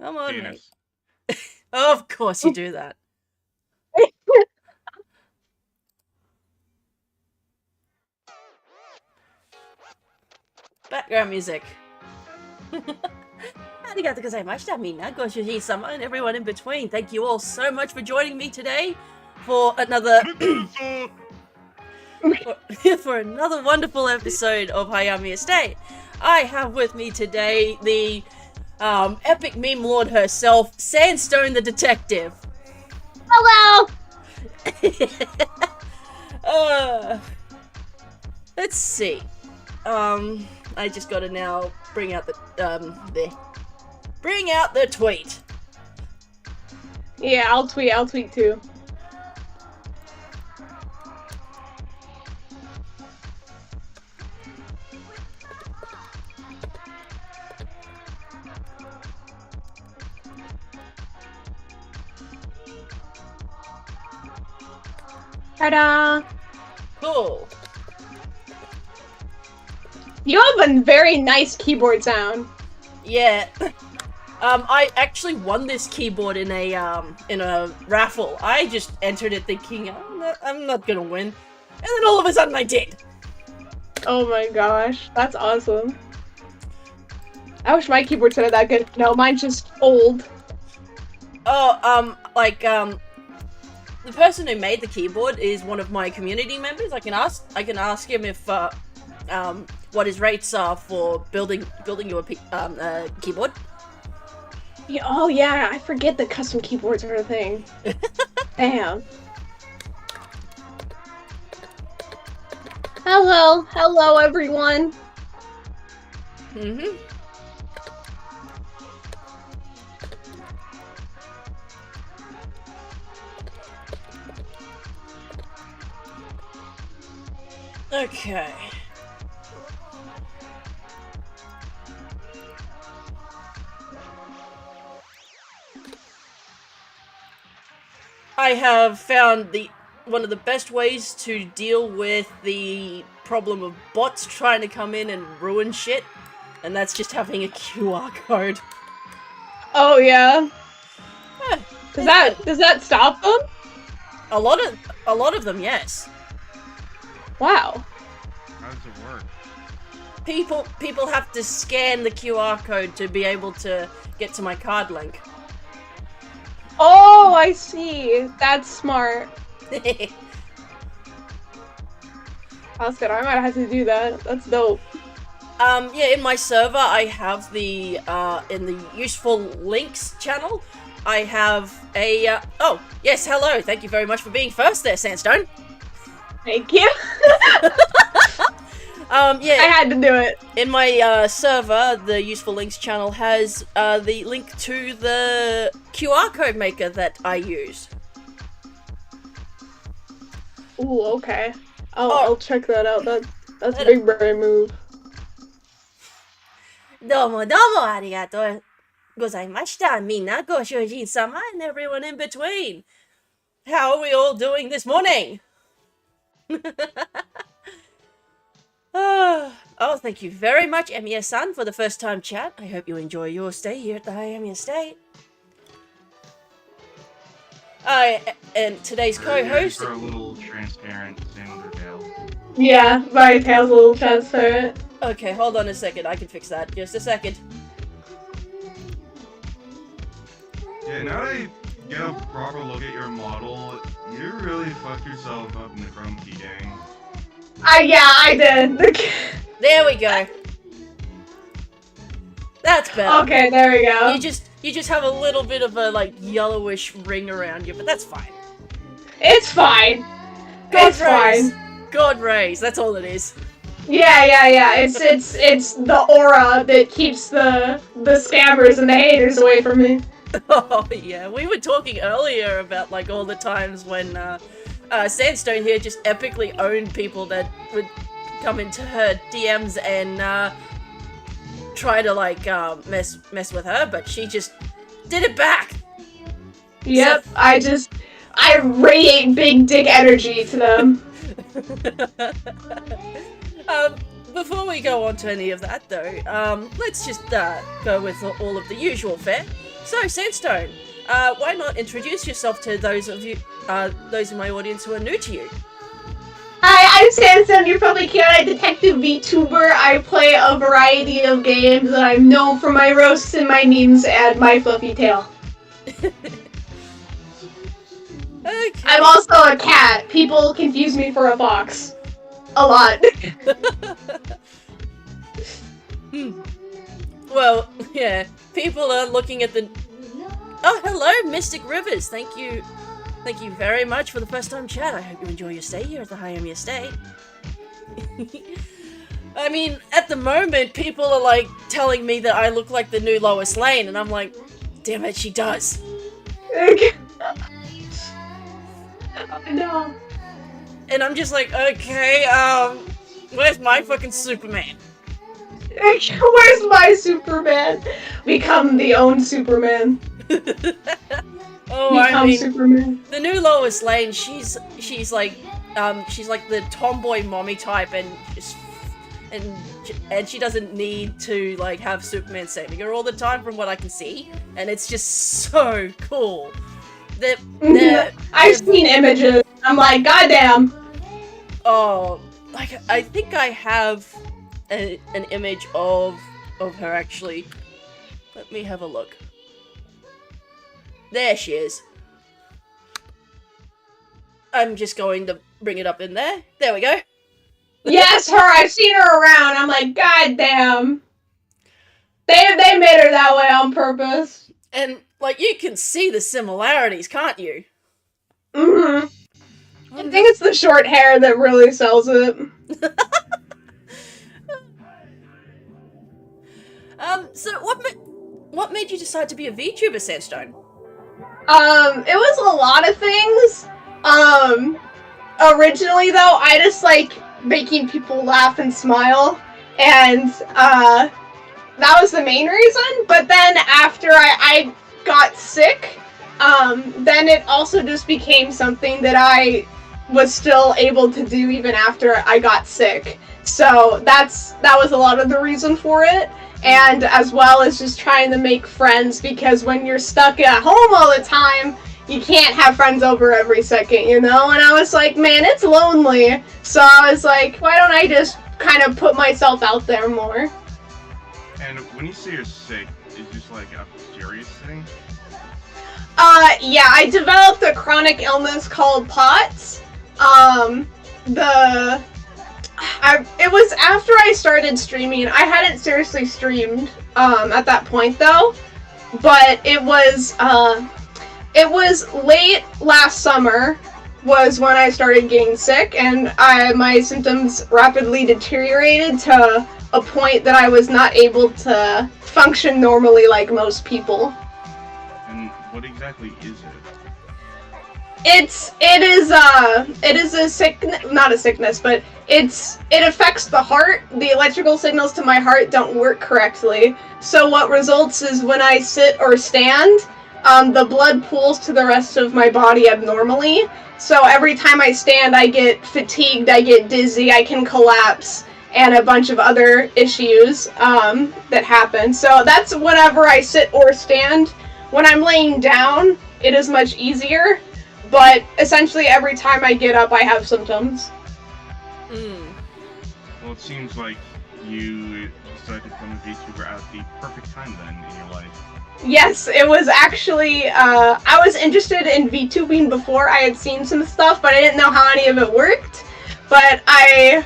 Come on, mate. Penis. Of course you do that. Background music. Arigatou gozaimashita, minna, goshushin-sama, and everyone in between. Thank you all so much for joining me today for another for another wonderful episode of Hayami Estate. I have with me today the epic meme lord herself, Sandstone the detective. Hello! Let's see. I just gotta now bring out the tweet. Yeah, I'll tweet too. Ta-da! Cool. You have a very nice keyboard sound. Yeah. I actually won this keyboard in a raffle. I just entered it thinking, I'm not gonna win. And then all of a sudden I did. Oh my gosh, that's awesome. I wish my keyboard sounded that good. No, mine's just old. Oh, the person who made the keyboard is one of my community members. I can ask him if, what his rates are for building you a keyboard. Yeah, oh yeah, I forget that custom keyboards are a thing. Damn. Hello everyone. Mm-hmm. Okay. I have found one of the best ways to deal with the problem of bots trying to come in and ruin shit, and that's just having a QR code. Oh yeah. Does that stop them? A lot of them, yes. Wow. How does it work? People have to scan the QR code to be able to get to my card link. Oh, I see. That's smart. That's good. I might have to do that. That's dope. Yeah, in my server, I have the, in the useful links channel, I have a, oh, yes, hello. Thank you very much for being first there, Sandstone. Thank you. Yeah. I had to do it. In my, server, the useful links channel has, the link to the QR code maker that I use. Ooh, okay. I'll check that out. That's a big brain move. Domo, arigatou gozaimashita, minna, goshujin-sama, and everyone in between. How are we all doing this morning? Oh, thank you very much, Emiya-san, for the first time chat. I hope you enjoy your stay here at the Hayami Estate. And today's co-host... For a little transparent tail. Yeah, my tail's a little transparent. Okay, hold on a second. I can fix that. Just a second. Yeah, now that I get a proper look at your model, you really fucked yourself up in the chrome key gang. Yeah, I did. There we go. That's better. Okay, there we go. You just have a little bit of a, like, yellowish ring around you, but that's fine. It's fine. It's fine. God rays, that's all it is. Yeah. It's the aura that keeps the scammers and the haters away from me. Oh yeah, we were talking earlier about like all the times when Sandstone here just epically owned people that would come into her DMs and try to like mess with her, but she just did it back. Yep, so I radiate big dick energy to them. Before we go on to any of that though, let's just go with all of the usual fare. So, Sandstone, why not introduce yourself to those of you, those in my audience who are new to you? Hi, I'm Sandstone. You're probably a detective VTuber. I play a variety of games, and I'm known for my roasts and my memes and my fluffy tail. Okay. I'm also a cat. People confuse me for a fox. A lot. Well, yeah, people are looking at the... Oh, hello, Mystic Rivers. Thank you very much for the first time chat. I hope you enjoy your stay here at the Hayami estate. I mean, at the moment, people are like telling me that I look like the new Lois Lane, and I'm like, damn it, she does. Oh, no. And I'm just like, okay, where's my fucking Superman? Where's my Superman? Become the own Superman. Oh, I mean, Superman. the new Lois Lane, she's like the tomboy mommy type, and she doesn't need to like have Superman saving her all the time, from what I can see, and it's just so cool. I've seen images. I'm like, goddamn. Oh, like I think I have an image of her actually. Let me have a look. There she is. I'm just going to bring it up in there. There we go. Yes, her. I've seen her around. I'm like, goddamn. They made her that way on purpose. And like you can see the similarities, can't you? Mm-hmm. I think it's the short hair that really sells it. So what made you decide to be a VTuber, Sandstone? It was a lot of things. Originally though, I just like making people laugh and smile, and that was the main reason. But then after I got sick, then it also just became something that I was still able to do even after I got sick. So that was a lot of the reason for it. And as well as just trying to make friends, because when you're stuck at home all the time, you can't have friends over every second, you know? And I was like, man, it's lonely. So I was like, why don't I just kind of put myself out there more? And when you say you're sick, is just like a serious thing? Yeah, I developed a chronic illness called POTS. It was after I started streaming. I hadn't seriously streamed at that point though, but it was late last summer was when I started getting sick, and my symptoms rapidly deteriorated to a point that I was not able to function normally like most people. And what exactly is it? It is a sickness, not a sickness, but it affects the heart. The electrical signals to my heart don't work correctly. So what results is when I sit or stand, the blood pools to the rest of my body abnormally. So every time I stand, I get fatigued, I get dizzy, I can collapse, and a bunch of other issues that happen. So that's whenever I sit or stand. When I'm laying down, it is much easier. But essentially every time I get up, I have symptoms. Well, it seems like you decided to become a VTuber at the perfect time then in your life. Yes, it was actually, I was interested in VTubing before. I had seen some stuff, but I didn't know how any of it worked. But I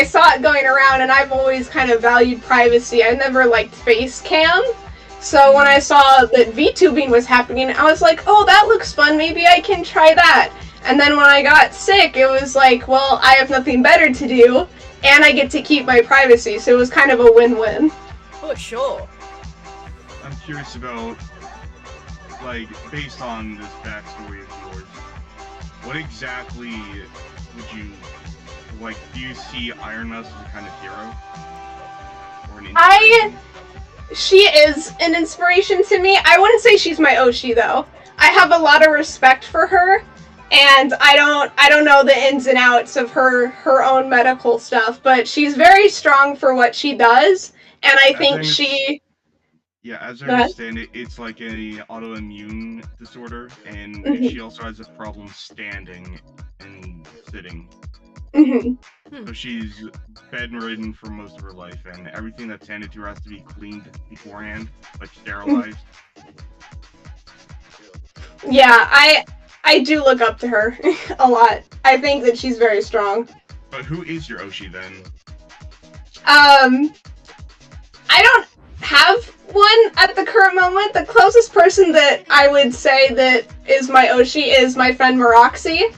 saw it going around, and I've always kind of valued privacy. I never liked face cam. So when I saw that VTubing was happening, I was like, oh, that looks fun, maybe I can try that. And then when I got sick, it was like, well, I have nothing better to do, and I get to keep my privacy, so it was kind of a win-win. Oh, sure. I'm curious about, like, based on this backstory of yours, what exactly would you, like, do you see Iron Mouse as a kind of hero? Or an inspiration? She is an inspiration to me. I wouldn't say she's my Oshi though. I have a lot of respect for her, and I don't know the ins and outs of her own medical stuff, but she's very strong for what she does, and I think she... Yeah, as I Go ahead. understand it, it's like a autoimmune disorder, and Mhm. she also has a problem standing and sitting. Mhm. So she's bedridden for most of her life, and everything that's handed to her has to be cleaned beforehand, like sterilized. Yeah, I do look up to her a lot. I think that she's very strong. But who is your Oshi then? I don't have one at the current moment. The closest person that I would say that is my Oshi is my friend Maroxy.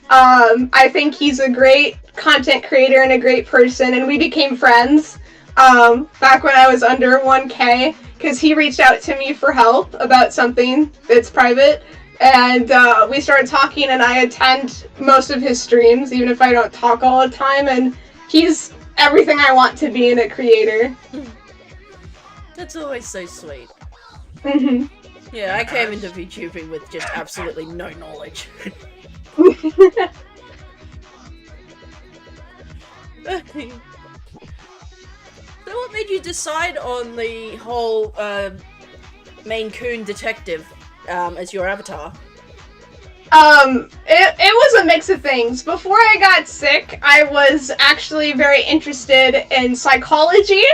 I think he's a great content creator and a great person, and we became friends back when I was under 1K, because he reached out to me for help about something that's private, and we started talking, and I attend most of his streams, even if I don't talk all the time, and he's everything I want to be in a creator. That's always so sweet. Mm-hmm. Yeah, I came into VTubing with just absolutely no knowledge. So what made you decide on the whole Maine Coon detective as your avatar? It was a mix of things. Before I got sick, I was actually very interested in psychology,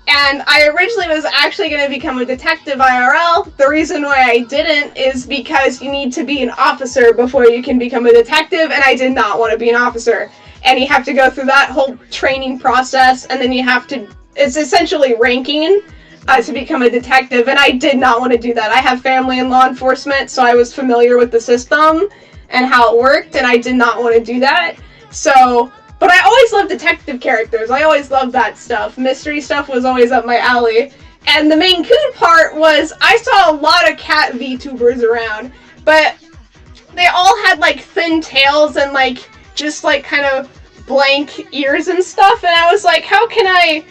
and I originally was actually going to become a detective IRL. The reason why I didn't is because you need to be an officer before you can become a detective, and I did not want to be an officer. And you have to go through that whole training process, and then you have to, it's essentially ranking to become a detective, and I did not want to do that. I have family in law enforcement, so I was familiar with the system and how it worked, and I did not want to do that. So, but I always loved detective characters. I always loved that stuff. Mystery stuff was always up my alley. And the Maine Coon part was, I saw a lot of cat VTubers around, but they all had like thin tails and like just like kind of blank ears and stuff, and I was like, how can I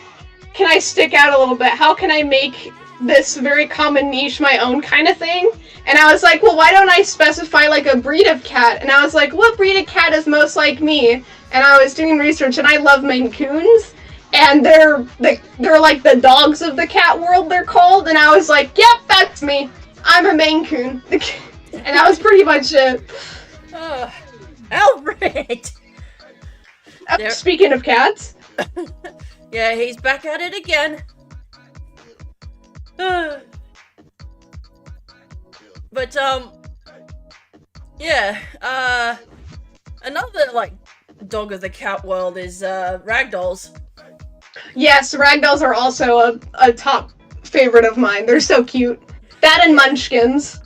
stick out a little bit? How can I make this very common niche my own kind of thing? And I was like, well, why don't I specify like a breed of cat? And I was like, what breed of cat is most like me? And I was doing research, and I love Maine Coons, and they're like the dogs of the cat world, they're called. And I was like, yep, that's me. I'm a Maine Coon. And that was pretty much it. Alfred! Speaking of cats. Yeah, he's back at it again. But, yeah, another, like, dog of the cat world is, ragdolls. Yes, ragdolls are also a top favorite of mine. They're so cute. That and munchkins.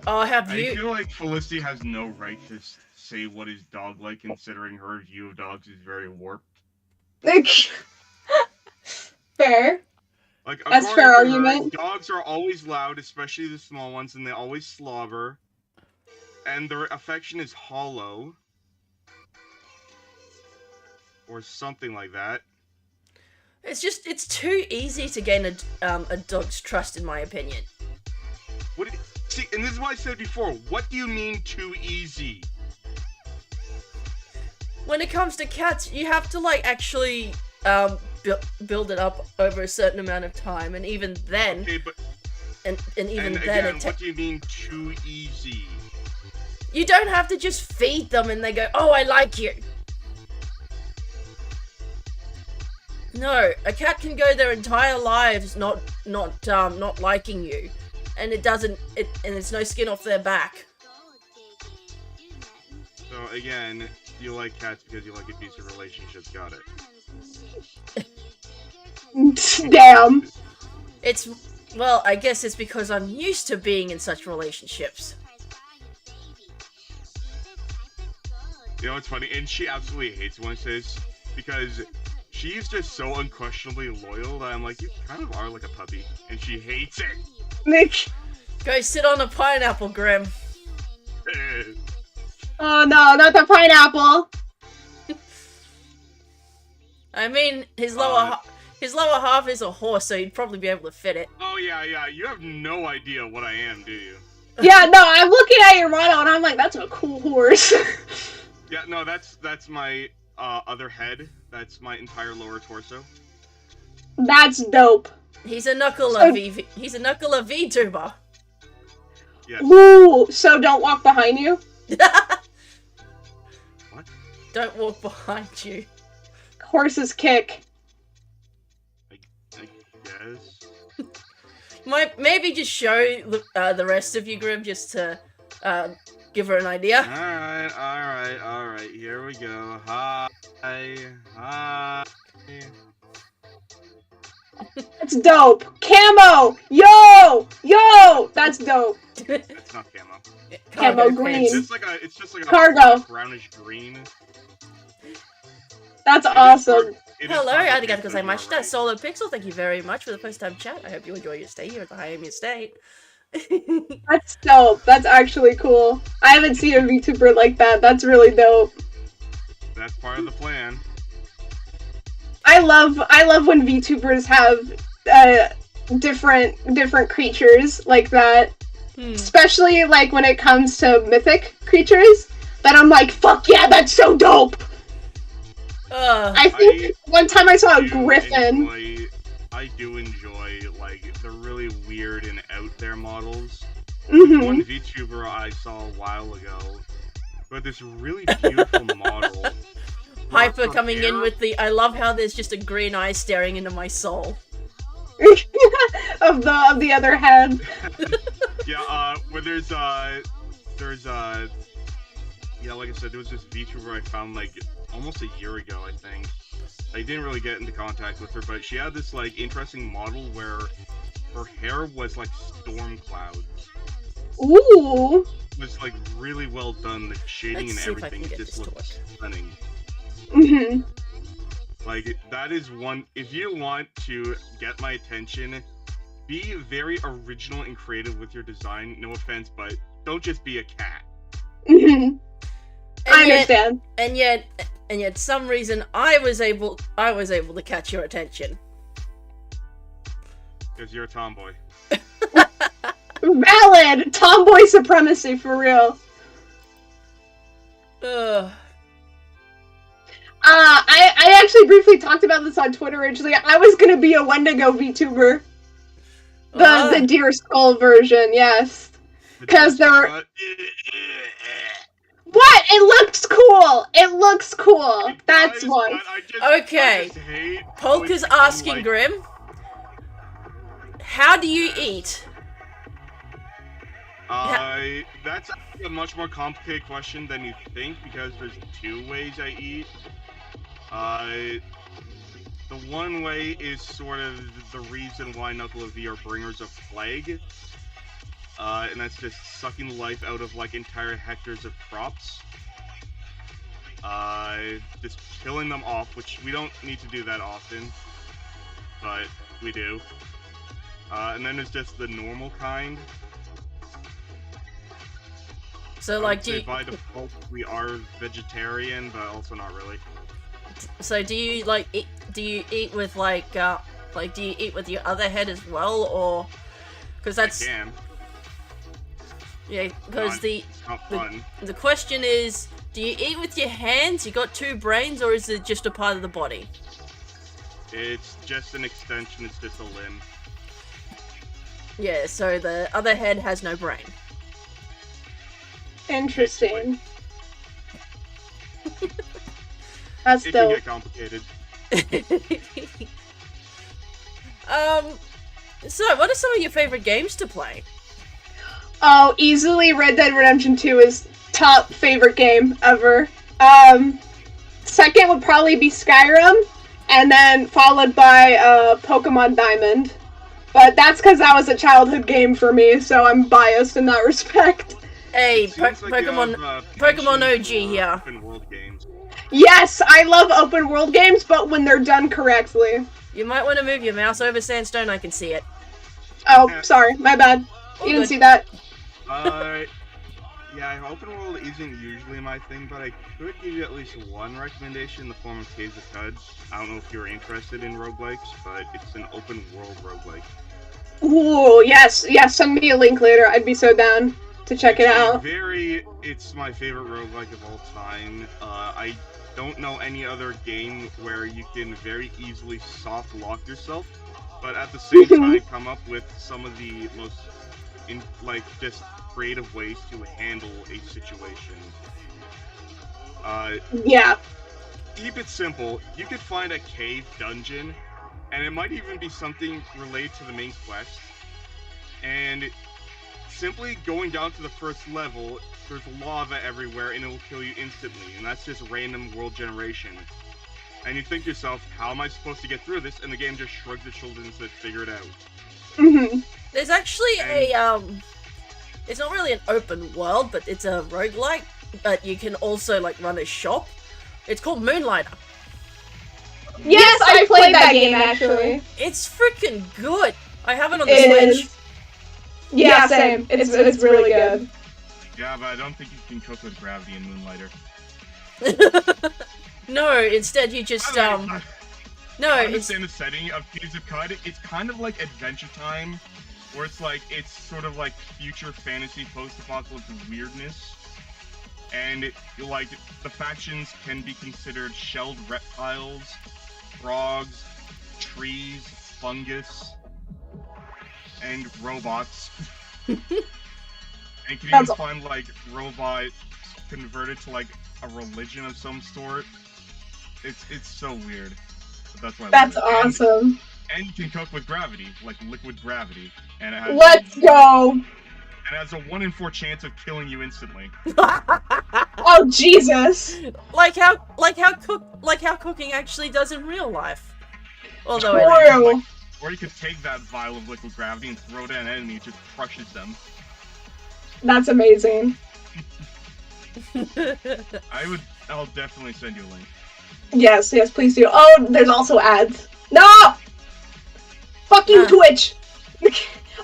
Have I you... feel like Felicity has no right to say what is dog-like, considering her view of dogs is very warped. Fair. Like, That's fair according to her, argument. dogs are always loud, especially the small ones, and they always slobber. And their affection is hollow. Or something like that. It's too easy to gain a dog's trust, in my opinion. See, and this is what I said before. What do you mean too easy? When it comes to cats, you have to, like, actually, build it up over a certain amount of time, and even then... Okay, but... And even and then again, what do you mean too easy? You don't have to just feed them and they go, oh, I like you. No, a cat can go their entire lives not liking you, and and it's no skin off their back. So again, you like cats because you like abusive relationships. Got it. Damn. Well, I guess it's because I'm used to being in such relationships. You know what's funny? And she absolutely hates when I say this, because she's just so unquestionably loyal that I'm like, you kind of are like a puppy. And she hates it. Nick. Go sit on a pineapple, Grim. Oh no, not the pineapple. I mean, his lower half is a horse, so you'd probably be able to fit it. Oh yeah. You have no idea what I am, do you? Yeah, no, I'm looking at your model and I'm like, that's a cool horse. Yeah, no, that's my other head. That's my entire lower torso. That's dope. He's a Knuckle So- He's a Knuckle VTuber. Yes. Ooh, so don't walk behind you? What? Don't walk behind you. Horses kick. I guess. Maybe just show the rest of you, Grim, just to give her an idea. Alright. Here we go. Hi. That's dope. Camo! Yo! That's dope. It's not camo. Camo Cargo green. pants. It's just like a Cargo. brownish green. That's It is awesome. it is Hello, cargo arigato pants, so you're gozaimasu. right. Solo Pixel, thank you very much for the first time chat. I hope you enjoy your stay here at the Hayami estate. That's dope. That's actually cool. I haven't seen a VTuber like that. That's really dope. That's part of the plan. I love when VTubers have different creatures like that. Especially like when it comes to mythic creatures. That I'm like, fuck yeah, that's so dope. I think one time I saw a griffin. I do enjoy like the really weird and out there models. Mhm. One VTuber I saw a while ago, but this really beautiful model. Hyper Her coming in hair- with the I love how there's just a green eye staring into my soul. of the other head. Yeah, where there's yeah, like I said, there was this VTuber I found like almost a year ago, I think. I didn't really get into contact with her, but she had this like interesting model where her hair was like storm clouds. Ooh. It was like really well done. The shading Let's and see if I everything can get just this to looked stunning. Mhm. Like that is one. If you want to get my attention, be very original and creative with your design. No offense, but don't just be a cat. Mhm. I understand. And yet, some reason I was able to catch your attention. Because you're a tomboy. Valid tomboy supremacy for real. Ugh. I actually briefly talked about this on Twitter originally. I was gonna be a Wendigo VTuber. The Deer Skull version, yes. Because there were... What? It looks cool! It looks cool! That's why. Okay. Polka's asking Grim, how do you eat? That's a much more complicated question than you think, because there's two ways I eat. The one way is sort of the reason why Knuckle of V are bringers of plague. And that's just sucking the life out of like entire hectares of crops. Just killing them off, which we don't need to do that often, but we do. And then there's just the normal kind. So, I like, would say by default we are vegetarian, but also not really. So, do you like eat? Do you eat with like do you eat with your other head as well, or because that's I can. yeah? Because Not fun. the question is, do you eat with your hands? You got two brains, or is it just a part of the body? It's just an extension. It's just a limb. Yeah. So the other head has no brain. Interesting. That's It can dope. get complicated. So what are some of your favorite games to play? Oh, easily Red Dead Redemption 2 is top favorite game ever. Second would probably be Skyrim, and then followed by Pokemon Diamond. But that's because that was a childhood game for me, so I'm biased in that respect. Hey, Seems like you Pokemon have, Pokemon penchant OG for here. Open world games. Yes, I love open world games, but when they're done correctly. You might want to move your mouse over Sandstone. I can see it. Oh, sorry, my bad. All You didn't good. see that. Yeah, open world isn't usually my thing, but I could give you at least one recommendation in the form of Caves of Cud. I don't know if you're interested in roguelikes, but it's an open world roguelike. Ooh, yes, send me a link later. I'd be so down to check it out. It's my favorite roguelike of all time. I don't know any other game where you can very easily soft lock yourself but at the same time come up with some of the most just creative ways to handle a situation. Yeah. Keep it simple. You could find a cave dungeon, and it might even be something related to the main quest. And simply going down to the first level, there's lava everywhere, and it will kill you instantly. And that's just random world generation. And you think to yourself, how am I supposed to get through this? And the game just shrugs its shoulders and says, figure it out. Mm-hmm. There's actually it's not really an open world, but it's a roguelike, but you can also, like, run a shop. It's called Moonlighter. Yes, I played that game, actually. It's freaking good. I have it on It the Switch. is. Yeah, same. It's really good. Yeah, but I don't think you can cook with gravity in Moonlighter. No, instead you just, no, I it's... understand the setting of Caves of Cud. It's kind of like Adventure Time, where it's sort of like future fantasy post-apocalyptic weirdness. And the factions can be considered shelled reptiles, frogs, trees, fungus, and robots. And you can even find robots converted to a religion of some sort. It's so weird. But that's why That's awesome. And you can cook with gravity, like liquid gravity. And it has Let's go! It has a 1 in 4 chance of killing you instantly. Oh Jesus! like how cooking actually does in real life. Although True. Or you could take that vial of liquid gravity and throw it at an enemy, it just crushes them. That's amazing. I'll definitely send you a link. Yes, please do. Oh, there's also ads. No! Fucking Twitch!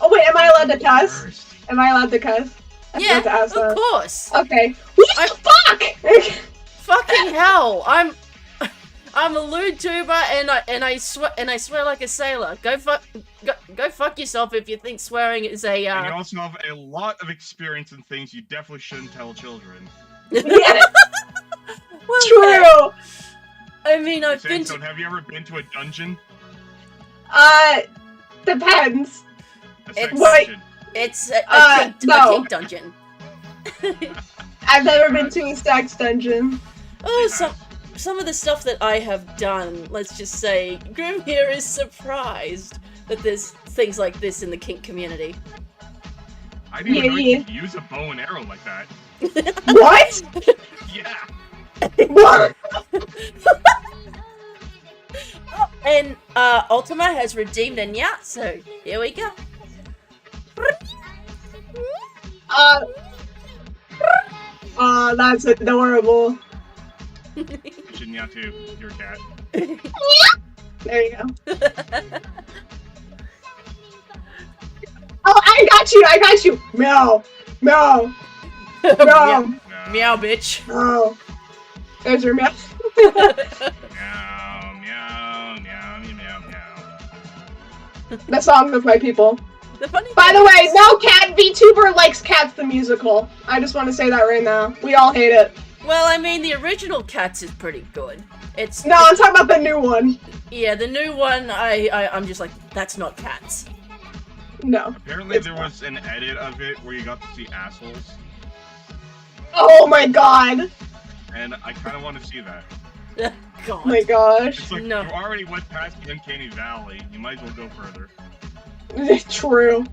Oh wait, am I allowed to cuss? Am I allowed to cuss? yeah, of course. Okay. What the fuck? Fucking hell! I'm a lewd tuber, and I swear like a sailor. Go fuck yourself if you think swearing is a. And you also have a lot of experience in things you definitely shouldn't tell children. Yeah. Well, True. Yeah. I mean, I've been to... Have you ever been to a dungeon? Depends. A sex Wait. dungeon. It's no. a kink dungeon. I've never been to a sex dungeon. Oh, some of the stuff that I have done, let's just say, Grim here is surprised that there's things like this in the kink community. I didn't even know you could use a bow and arrow like that. What? Yeah. What? And Ultima has redeemed a nyat, so here we go. That's adorable. You should nyat too. You're a cat. There you go. Oh, I got you. Meow. Meow. Meow. Meow, bitch. Oh. There's your meow. Meow, meow, meow, meow, meow. The song of my people. The By the way, no cat VTuber likes Cats the musical. I just want to say that right now. We all hate it. Well, I mean, the original Cats is pretty good. No, I'm talking about the new one. Yeah, the new one, I'm just like, that's not Cats. No. Apparently there was an edit of it where you got to see assholes. Oh my god. And I kind of want to see that. God. Oh my gosh. It's like, No. you already went past the Uncanny Valley. You might as well go further. True.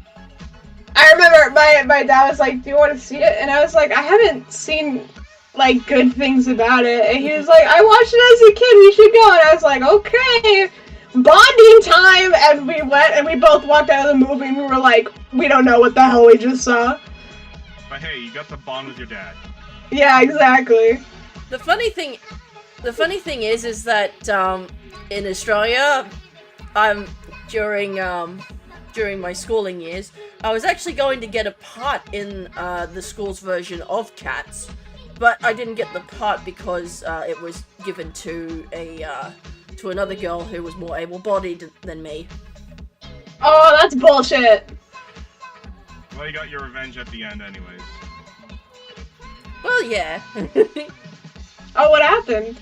I remember my dad was like, do you want to see it? And I was like, I haven't seen, like, good things about it. And he was like, I watched it as a kid, we should go. And I was like, okay. Bonding time! And we went, and we both walked out of the movie, and we were like, we don't know what the hell we just saw. But hey, you got to bond with your dad. Yeah, exactly. The funny thing is that in Australia, during my schooling years, I was actually going to get a part in the school's version of Cats, but I didn't get the part because it was given to to another girl who was more able-bodied than me. Oh, that's bullshit. Well, you got your revenge at the end anyways. Well, yeah. Oh, what happened?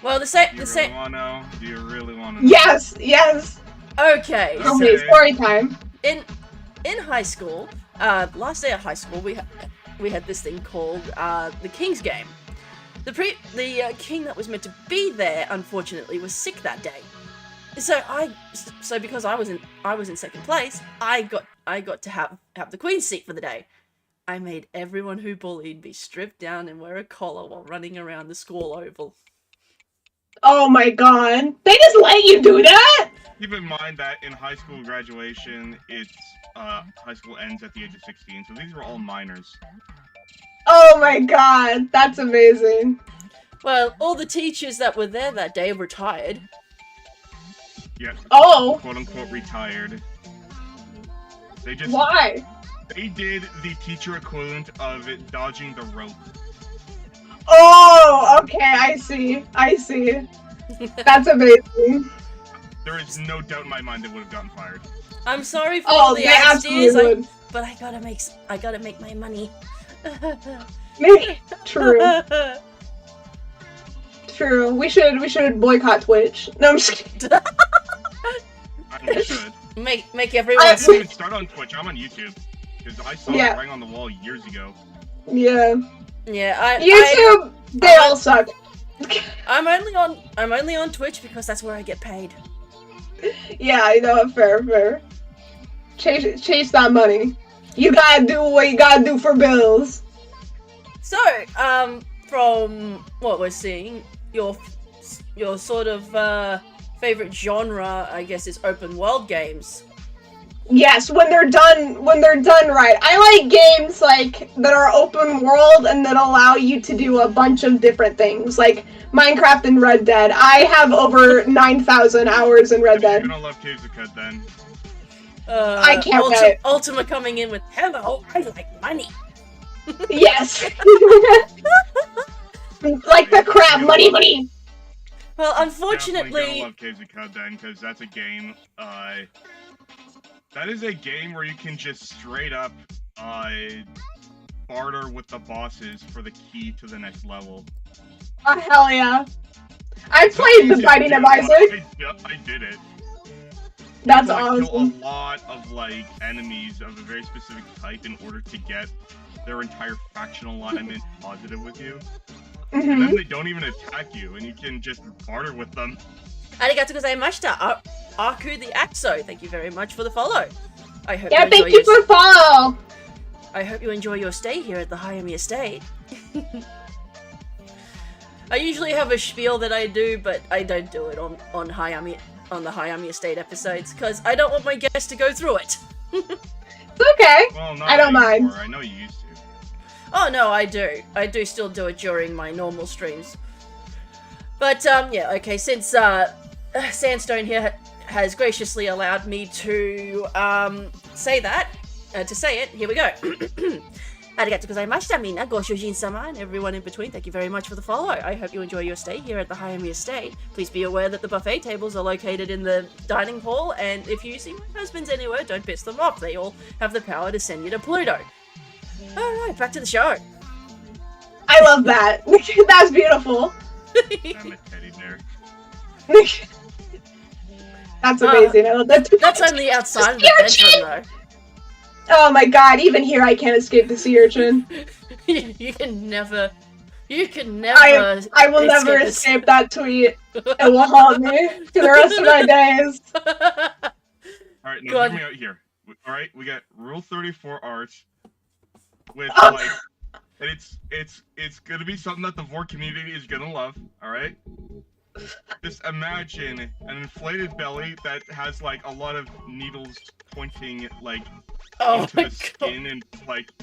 Well, the same. Do you really want to know? Do you really want to know? Yes, yes. Okay, Okay, so story time. in high school, last day of high school, we had this thing called the King's Game. The king that was meant to be there, unfortunately, was sick that day. So because I was in second place, I got to have the queen's seat for the day. I made everyone who bullied be stripped down and wear a collar while running around the school oval. Oh my god. They just let you do that? Keep in mind that in high school graduation, high school ends at the age of 16, so these were all minors. Oh my god, that's amazing. Well, all the teachers that were there that day retired. Yeah. Oh. Quote unquote retired. They just. Why? They did the teacher equivalent of dodging the rope. Oh, okay, I see. That's amazing. There is no doubt in my mind they would have gotten fired. I'm sorry for all the they ideas, absolutely would. but I gotta make my money. True. True. We should boycott Twitch. No, I'm just kidding. I think we should. Make everyone. I didn't even start on Twitch. I'm on YouTube because I saw Yeah. it right on the wall years ago. Yeah. Yeah, YouTube, they all suck. I'm only on Twitch because that's where I get paid. Yeah, I know. Fair. Chase that money. You gotta do what you gotta do for bills. So, from what we're seeing, your sort of favorite genre, I guess, is open world games. Yes, when they're done right. I like games like that are open world and that allow you to do a bunch of different things, like Minecraft and Red Dead. I have over 9,000 hours in Red Dead. You're gonna love Caves of Cut then. I can't wait. Ultima coming in with, hello, I like money. Yes. Like the crab, money. Well, Definitely unfortunately, gonna love Caves of Cut then, because that's a game. That is a game where you can just straight up barter with the bosses for the key to the next level. Oh, hell yeah. I played The Binding of Isaac. I did it. That's You have to, like, kill awesome. a lot of enemies of a very specific type in order to get their entire faction alignment positive with you. And Mm-hmm. then they don't even attack you, and you can just barter with them. arigatou gozaimashita, Aku the Axo. Thank you very much for the follow. I hope Yeah, you thank enjoy you for follow. I hope you enjoy your stay here at the Hayami Estate. I usually have a spiel that I do, but I don't do it on the Hayami Estate episodes because I don't want my guests to go through it. It's okay. Well, not I don't anymore. mind. I know you used to. Oh no, I do. I do still do it during my normal streams. But yeah, okay. Since Sandstone here has graciously allowed me to say it, here we go. Arigatou gozaimashita, minna, go shujin-sama, and everyone in between. Thank you very much for the follow. I hope you enjoy your stay here at the Hayami Estate. Please be aware that the buffet tables are located in the dining hall, and if you see my husbands anywhere, don't piss them off. They all have the power to send you to Pluto. Alright, back to the show. I love that. That's beautiful. I'm a teddy bear. That's amazing. I love that. That's only outside of the bedroom, Oh my god, even here I can't escape the sea urchin. though. You can never. I will never escape that tweet. It will haunt me for the rest of my days. Alright, Go now on. hear me out here. Alright, we got Rule 34 art with Oh. and it's gonna be something that the Vor community is gonna love, alright? Just imagine an inflated belly that has a lot of needles pointing Oh into my the god. skin and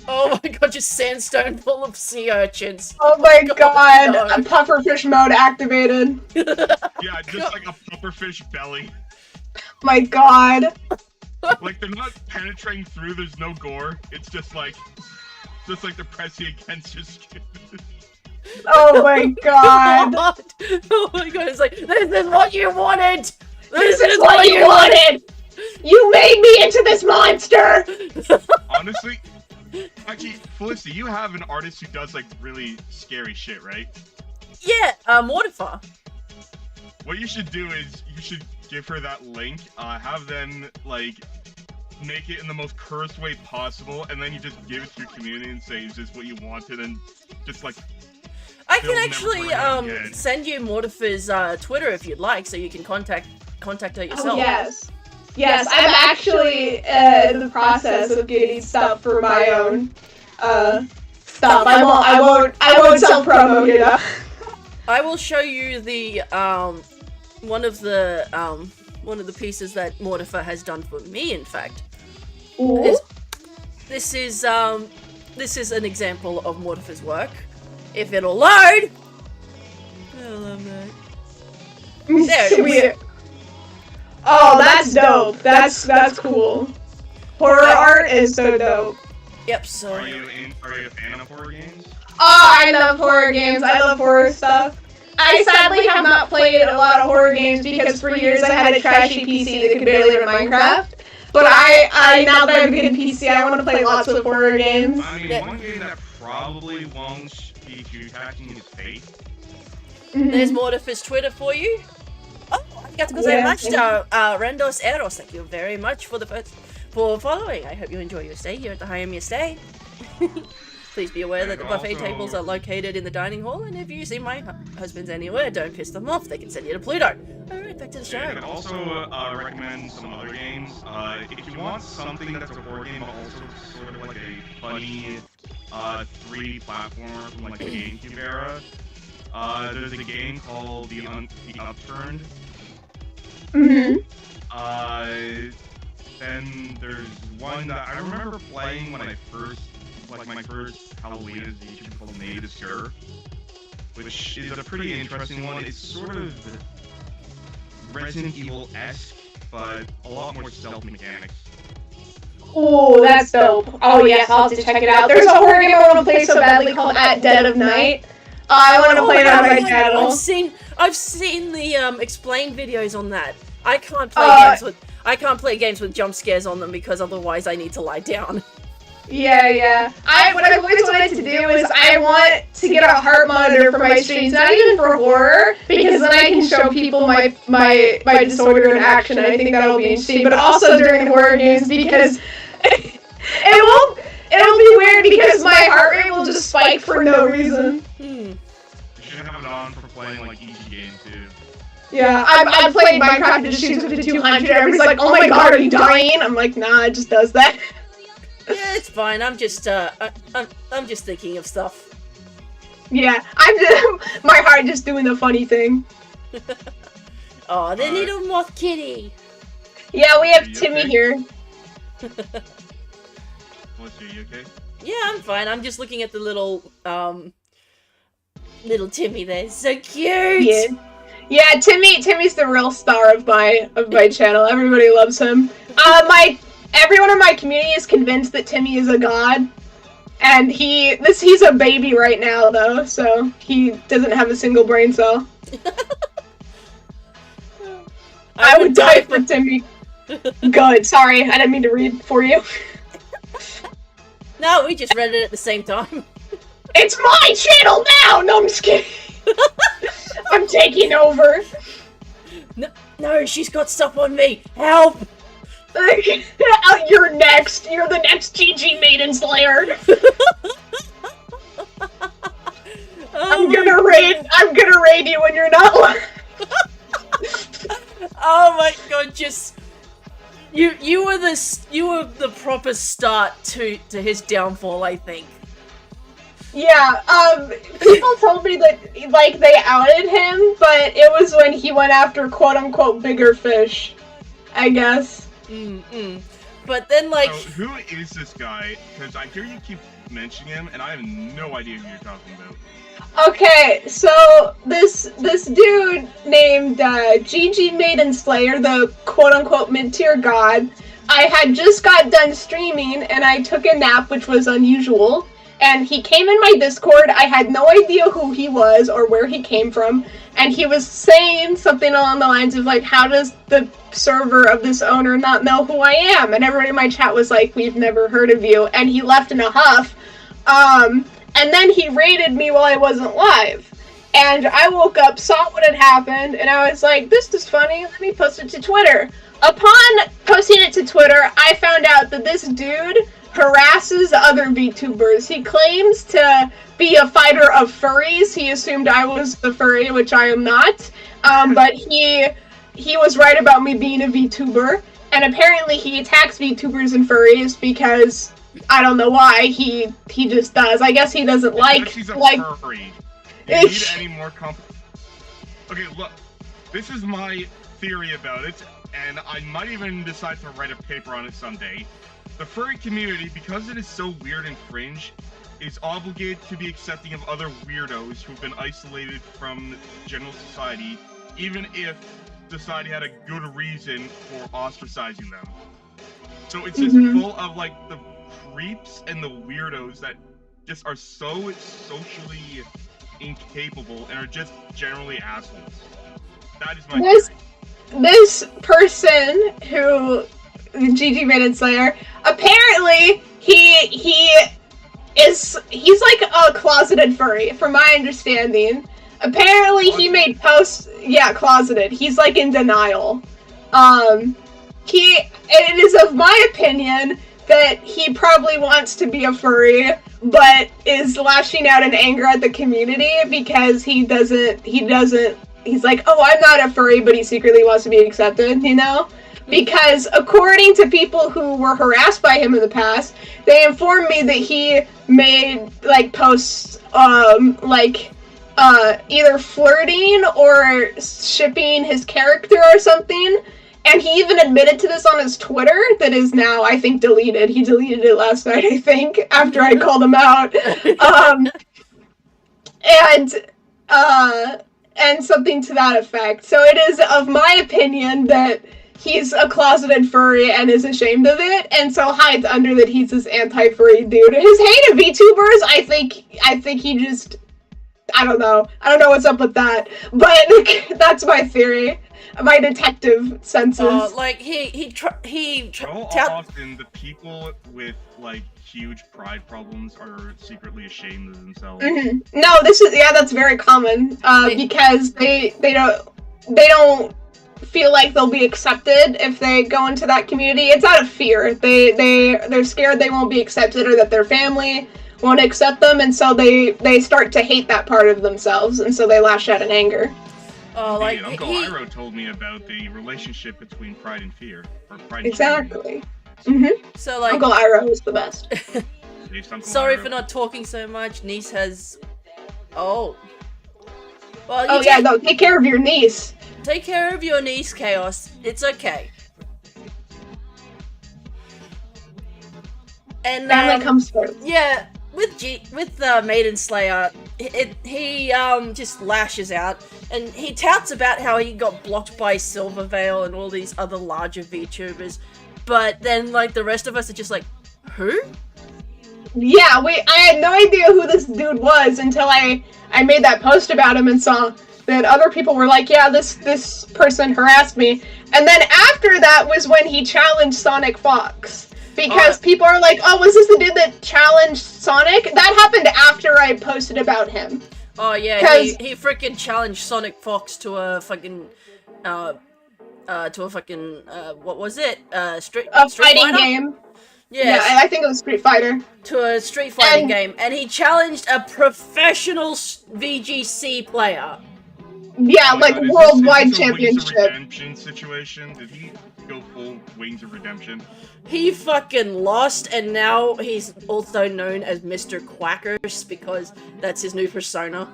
Oh my god, just sandstone full of sea urchins. Oh my god, no. a pufferfish mode activated. yeah, just like a pufferfish belly. My god. They're not penetrating through, there's no gore. It's just like they're pressing against your skin. Oh my god. Oh my god, it's like, this is what you wanted! This is what you wanted! You made me into this monster! Honestly, actually, Felicity, you have an artist who does really scary shit, right? Yeah, Mortifer. What you should do is give her that link, have them, like, make it in the most cursed way possible, and then you just give it to your community and say, is this what you wanted, and just, like... I can actually, send you Mortifer's, Twitter if you'd like, so you can contact her yourself. Oh, yes. Yes, I'm actually, in the process of getting stuff for my own, stuff. I won't self-promote it up. I will show you the, one of the pieces that Mortifer has done for me, in fact. Ooh. This is an example of Mortifer's work. If it'll load! I love that. There it is. Oh, that's dope. That's cool. Horror art is so dope. Yep, so... Are you a fan of horror games? Oh, I love horror games. I love horror stuff. I sadly have not played a lot of horror games because for years I had a trashy PC that could barely run Minecraft. But I now that I have a good PC, I want to play lots of horror games. I mean, one game that probably won't be too taxing is Fate. There's Mortifer's Twitter for you. Oh, arigatou gozaimashita, Rendos Eros. Thank you very much for following. I hope you enjoy your stay here at the Hayami Estate. Please be aware that the buffet tables are located in the dining hall, and if you see my husbands anywhere, don't piss them off. They can send you to Pluto. Alright, back to the show. I could also recommend some other games. If you want something that's a horror game, but also sort of like a funny 3D platform from like the GameCube era, there's a game called The Upturned. Then there's one that I remember playing when I first, like my first Halloween as a YouTube called May the Stir, which is a pretty interesting one. It's sort of Resident Evil-esque, but a lot more stealth mechanics. Oh, that's dope. Oh yes, I'll have to check it out. There's a horror game I want to play so badly called At Dead of Night. I want to play it on my channel. I've seen the explain videos on that. I can't play games with jump scares on them because otherwise I need to lie down. Yeah. What I've always wanted to do is I want to get a heart monitor for my streams, not even for horror, because then I can show people my disorder in action, and I think that'll be interesting, but also during horror games because it'll be weird because my heart rate will just spike for no reason. You should have it on for playing like easy games too. Yeah, I've played Minecraft and just shoots with the 200, everybody's like, oh my god, are you dying? I'm like, nah, it just does that. Yeah, it's fine. I'm just thinking of stuff. Yeah, my heart just doing the funny thing. Oh, the little moth kitty. Yeah, we have Timmy here. What's you okay? Yeah, I'm fine. I'm just looking at the little Timmy there. So cute. Yeah, Timmy's the real star of my channel. Everybody loves him. Everyone in my community is convinced that Timmy is a god, and he's a baby right now though, so he doesn't have a single brain cell. I would die for Timmy. Good, sorry, I didn't mean to read for you. No, we just read it at the same time. It's my channel now! No, I'm just kidding. I'm taking over. No, she's got stuff on me. Help! You're next. You're the next GG Maiden Slayer. I'm gonna raid you when you're not left. Oh my god, just you were the proper start to his downfall, I think. Yeah, people told me that, like, they outed him, but it was when he went after quote-unquote bigger fish, I guess. But then, like... So, who is this guy? Because I hear you keep mentioning him, and I have no idea who you're talking about. Okay, so this dude named GG Maiden Slayer, the quote-unquote mid-tier god, I had just got done streaming, and I took a nap, which was unusual. And he came in my Discord. I had no idea who he was or where he came from. And he was saying something along the lines of, like, how does the server of this owner not know who I am? And everybody in my chat was like, we've never heard of you. And he left in a huff. And then he raided me while I wasn't live. And I woke up, saw what had happened, and I was like, this is funny, let me post it to Twitter. Upon posting it to Twitter, I found out that this dude harasses other VTubers. He claims to be a fighter of furries. He assumed I was the furry, which I am not. But he was right about me being a VTuber. And apparently he attacks VTubers and furries because I don't know why. He just does. I guess he doesn't She's a furry. Do you need any more Okay, look. This is my theory about it, and I might even decide to write a paper on it someday. The furry community, because it is so weird and fringe, is obligated to be accepting of other weirdos who've been isolated from general society, even if society had a good reason for ostracizing them. So it's just full of, like, the creeps and the weirdos that just are so socially incapable and are just generally assholes. That is my theory. This person who GG Maiden Slayer, apparently he's like a closeted furry, from my understanding. Apparently he made posts, closeted. He's like in denial. It is of my opinion that he probably wants to be a furry, but is lashing out in anger at the community because he's like, oh, I'm not a furry, but he secretly wants to be accepted, you know? Because according to people who were harassed by him in the past, they informed me that he made, like, posts, either flirting or shipping his character or something. And he even admitted to this on his Twitter that is now, I think, deleted. He deleted it last night, I think, after I called him out. And something to that effect. So it is of my opinion that he's a closeted furry and is ashamed of it, and so hides under that he's this anti-furry dude. His hate of VTubers, I think he just, I don't know what's up with that, but that's my theory. My detective senses. Like often the people with, like, huge pride problems are secretly ashamed of themselves. No, that's very common. Because they don't feel like they'll be accepted if they go into that community. It's out of fear. They're scared they won't be accepted or that their family won't accept them, and so they start to hate that part of themselves, and so they lash out in anger. Uncle Iroh told me about the relationship between pride and fear. Or pride exactly. And So, like, Uncle Iroh is the best. Sorry for not talking so much. Niece has. Oh. Well, take care of your niece. Take care of your niece, Chaos. It's okay. And family comes first. Yeah, with Maiden Slayer, he just lashes out, and he touts about how he got blocked by Silverveil and all these other larger VTubers, but then, like, the rest of us are just like, who? Yeah, I had no idea who this dude was until I made that post about him and saw that other people were like, yeah, this person harassed me. And then after that was when he challenged Sonic Fox. Because people are like, oh, was this the dude that challenged Sonic? That happened after I posted about him. Oh yeah, he freaking challenged Sonic Fox to a fucking, what was it? Street fighting Fighter? Game. Yes. Yeah, I think it was Street Fighter. To a Street Fighting game, and he challenged a professional VGC player. Yeah, like worldwide championship. Wings of Redemption situation? Did he go full Wings of Redemption? He fucking lost, and now he's also known as Mr. Quackers because that's his new persona.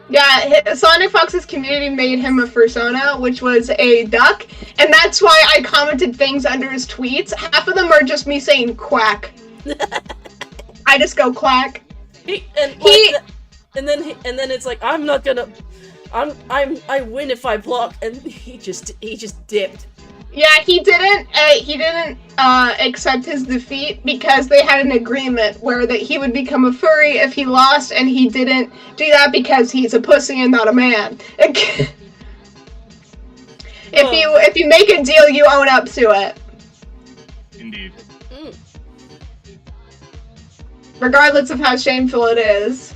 Yeah, Sonic Fox's community made him a persona, which was a duck, and that's why I commented things under his tweets. Half of them are just me saying quack. I just go quack. And then it's like, I'm not gonna, I win if I block, and he just dipped. Yeah, he didn't accept his defeat because they had an agreement where that he would become a furry if he lost, and he didn't do that because he's a pussy and not a man. If you make a deal, you own up to it. Indeed. Regardless of how shameful it is.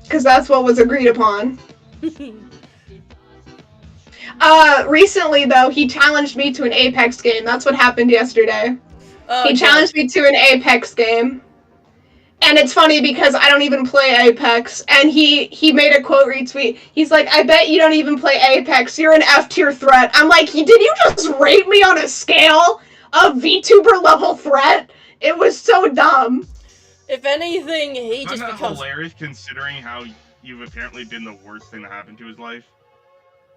because that's what was agreed upon. Recently though, he challenged me to an Apex game. That's what happened yesterday. Oh, He challenged me to an Apex game. And it's funny because I don't even play Apex, and he made a quote retweet. He's like, I bet you don't even play Apex, you're an F-tier threat. I'm like, did you just rate me on a scale of VTuber level threat? It was so dumb. If anything, he Isn't just that becomes... hilarious considering how you've apparently been the worst thing to happen to his life?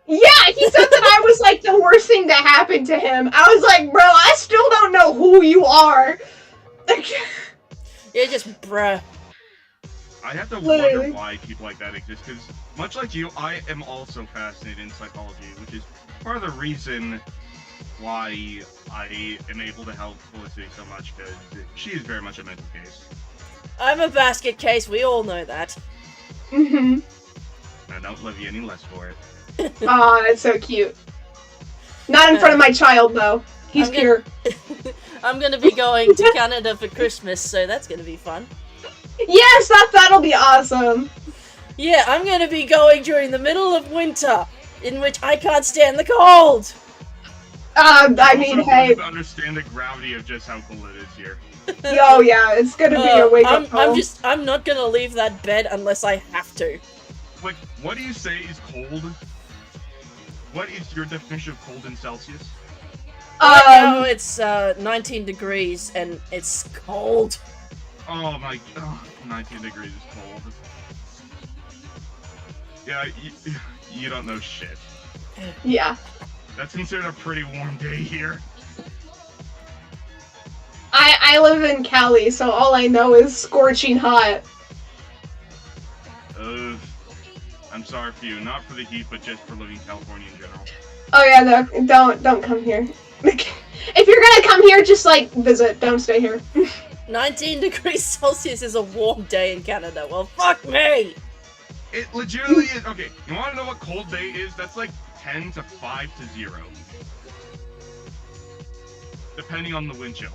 Yeah, he said that I was like the worst thing to happen to him. I was like, bro, I still don't know who you are. You're just bruh. I have to Literally. wonder why people like that exist, because much like you, I am also fascinated in psychology, which is part of the reason why I am able to help Felicity so much, because she is very much a mental case. I'm a basket case, we all know that. Mm-hmm. And I don't love you any less for it. Aw, that's so cute. Not in front of my child, though. He's I'm pure. I'm gonna be going to Canada for Christmas, so that's gonna be fun. Yes, that'll be awesome. Yeah, I'm gonna be going during the middle of winter, in which I can't stand the cold! I mean, Also, hey. to understand the gravity of just how cold it is here. Oh, yeah, it's gonna be a wake-up call. I'm not gonna leave that bed unless I have to. Like, what do you say is cold? What is your definition of cold in Celsius? Right now it's 19 degrees and it's cold. Oh my god, 19 degrees is cold. Yeah, you don't know shit. Yeah. That's considered a pretty warm day here. I live in Cali, so all I know is scorching hot. I'm sorry for you, not for the heat, but just for living in California in general. Oh yeah, no, don't come here. If you're gonna come here, just like visit. Don't stay here. 19 degrees Celsius is a warm day in Canada. Well, fuck me! It legitimately is. Okay, you want to know what cold day is? That's like 10 to 5 to 0. Depending on the wind chill.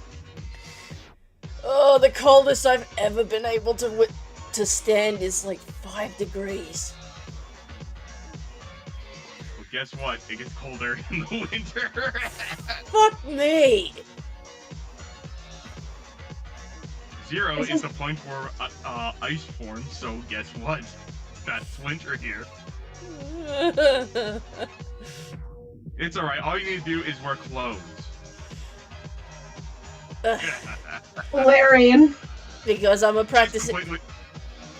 Oh, the coldest I've ever been able to stand is like 5 degrees. Well, guess what? It gets colder in the winter. Fuck me! 0 is the point where ice forms, so guess what? That's winter here. It's alright, all you need to do is wear clothes. Larian. Because I'm a practicing.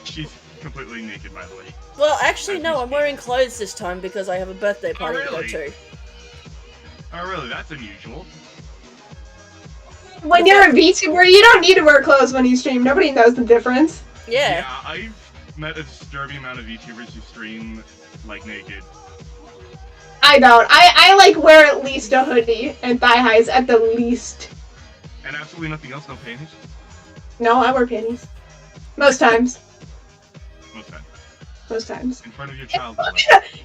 She's completely naked, by the way. Well, actually, no, I'm wearing clothes this time because I have a birthday party to go to. Oh, really? That's unusual. When you're a VTuber, you don't need to wear clothes when you stream. Nobody knows the difference. Yeah. Yeah, I've met a disturbing amount of VTubers who stream, like, naked. I don't. I like wear at least a hoodie and thigh highs at the least. And absolutely nothing else, no panties? No, I wear panties. Most times. Most times. Most times. In front of your child.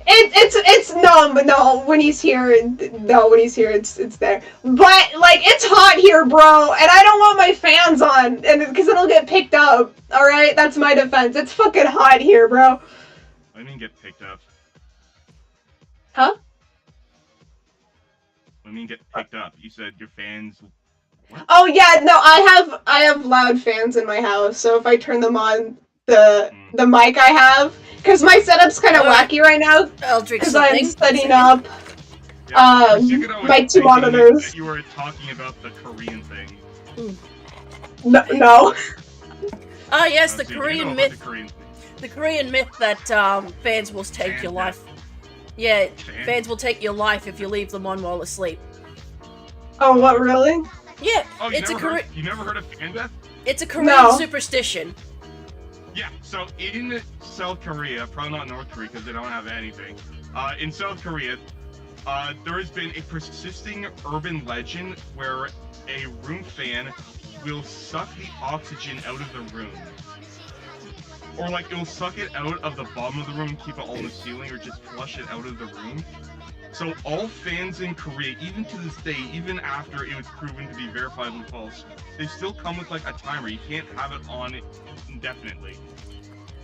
It's no, when he's here, it's there. But like, it's hot here, bro, and I don't want my fans on, and because it'll get picked up. All right, that's my defense. It's fucking hot here, bro. I mean, get picked up. Huh? I mean, get picked up. You said your fans. What? Oh yeah, no, I have loud fans in my house, so if I turn them on, the mic I have, because my setup's kind of wacky right now, I'll drink because something. I'm setting up Yeah, my 2 monitors. That you were talking about the Korean thing. No. Ah, yes, the So you know Korean about myth. The Korean thing. The Korean myth that fans will take your life. Yeah, fans will take your life if you leave them on while asleep. Oh, what, really? Yeah, Oh, it's you never heard of fan death? It's a Korean No. superstition. Yeah, so in South Korea, probably not North Korea because they don't have anything. In South Korea, there has been a persisting urban legend where a room fan will suck the oxygen out of the room. Or like, it'll suck it out of the bottom of the room, keep it all in the ceiling, or just flush it out of the room. So all fans in Korea, even to this day, even after it was proven to be verifiably false, they still come with like a timer. You can't have it on indefinitely.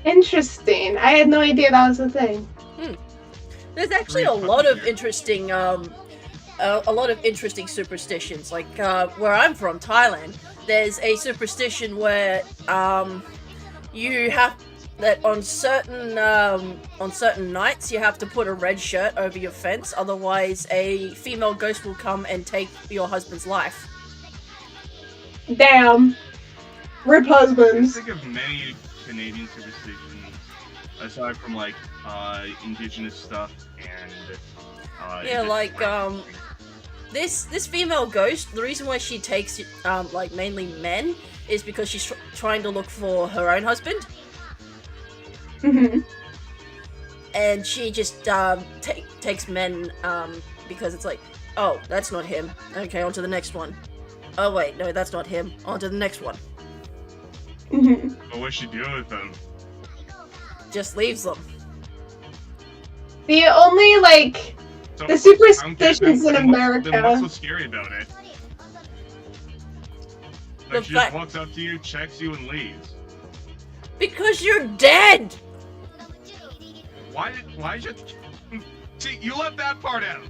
Interesting. I had no idea that was a thing. There's actually a lot of interesting superstitions. Like where I'm from, Thailand, there's a superstition where you have that on certain nights you have to put a red shirt over your fence, otherwise a female ghost will come and take your husband's life. Damn. Rip I husbands. think of many Canadian superstitions, aside from like indigenous stuff and Yeah, like this female ghost, the reason why she takes like mainly men is because she's trying to look for her own husband. Mm-hmm. And she just takes men because it's like, oh, that's not him. Okay, on to the next one. Oh wait, no, that's not him. On to the next one. Mm-hmm. But what's she doing with them? Just leaves them. The only, like, So, the superstitions in then America. what's so scary about it? The Like she just fact- walks up to you, checks you, and leaves. Because you're dead! Why you... See, you left that part out.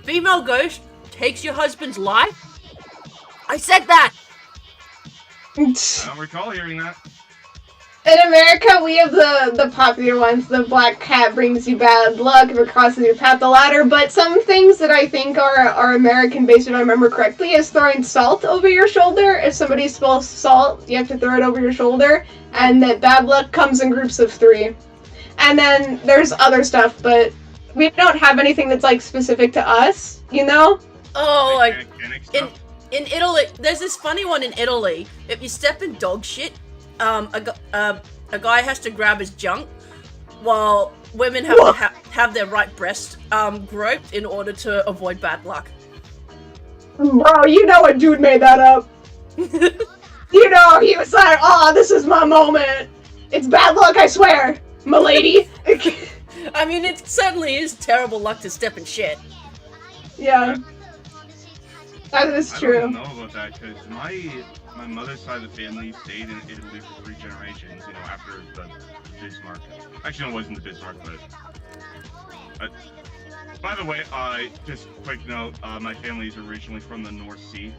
Female ghost takes your husband's life? I said that! I don't recall hearing that. In America, we have the popular ones. The black cat brings you bad luck if it crosses your path, the ladder. But some things that I think are American-based, if I remember correctly, is throwing salt over your shoulder. If somebody spills salt, you have to throw it over your shoulder. And that bad luck comes in groups of 3. And then there's other stuff, but we don't have anything that's, like, specific to us, you know? Oh, like, mechanic stuff. in Italy, there's this funny one in Italy. If you step in dog shit, a guy has to grab his junk, while women have to have their right breast groped in order to avoid bad luck. Bro, you know a dude made that up. You know, he was like, oh, this is my moment. It's bad luck, I swear, milady. I mean, it certainly is terrible luck to step in shit. Yeah. That is I true. don't know about that because my mother's side of the family stayed in Italy for 3 generations. You know, after the Bismarck. Actually, no, it wasn't the Bismarck, but. By the way, just quick note: my family is originally from the North Sea,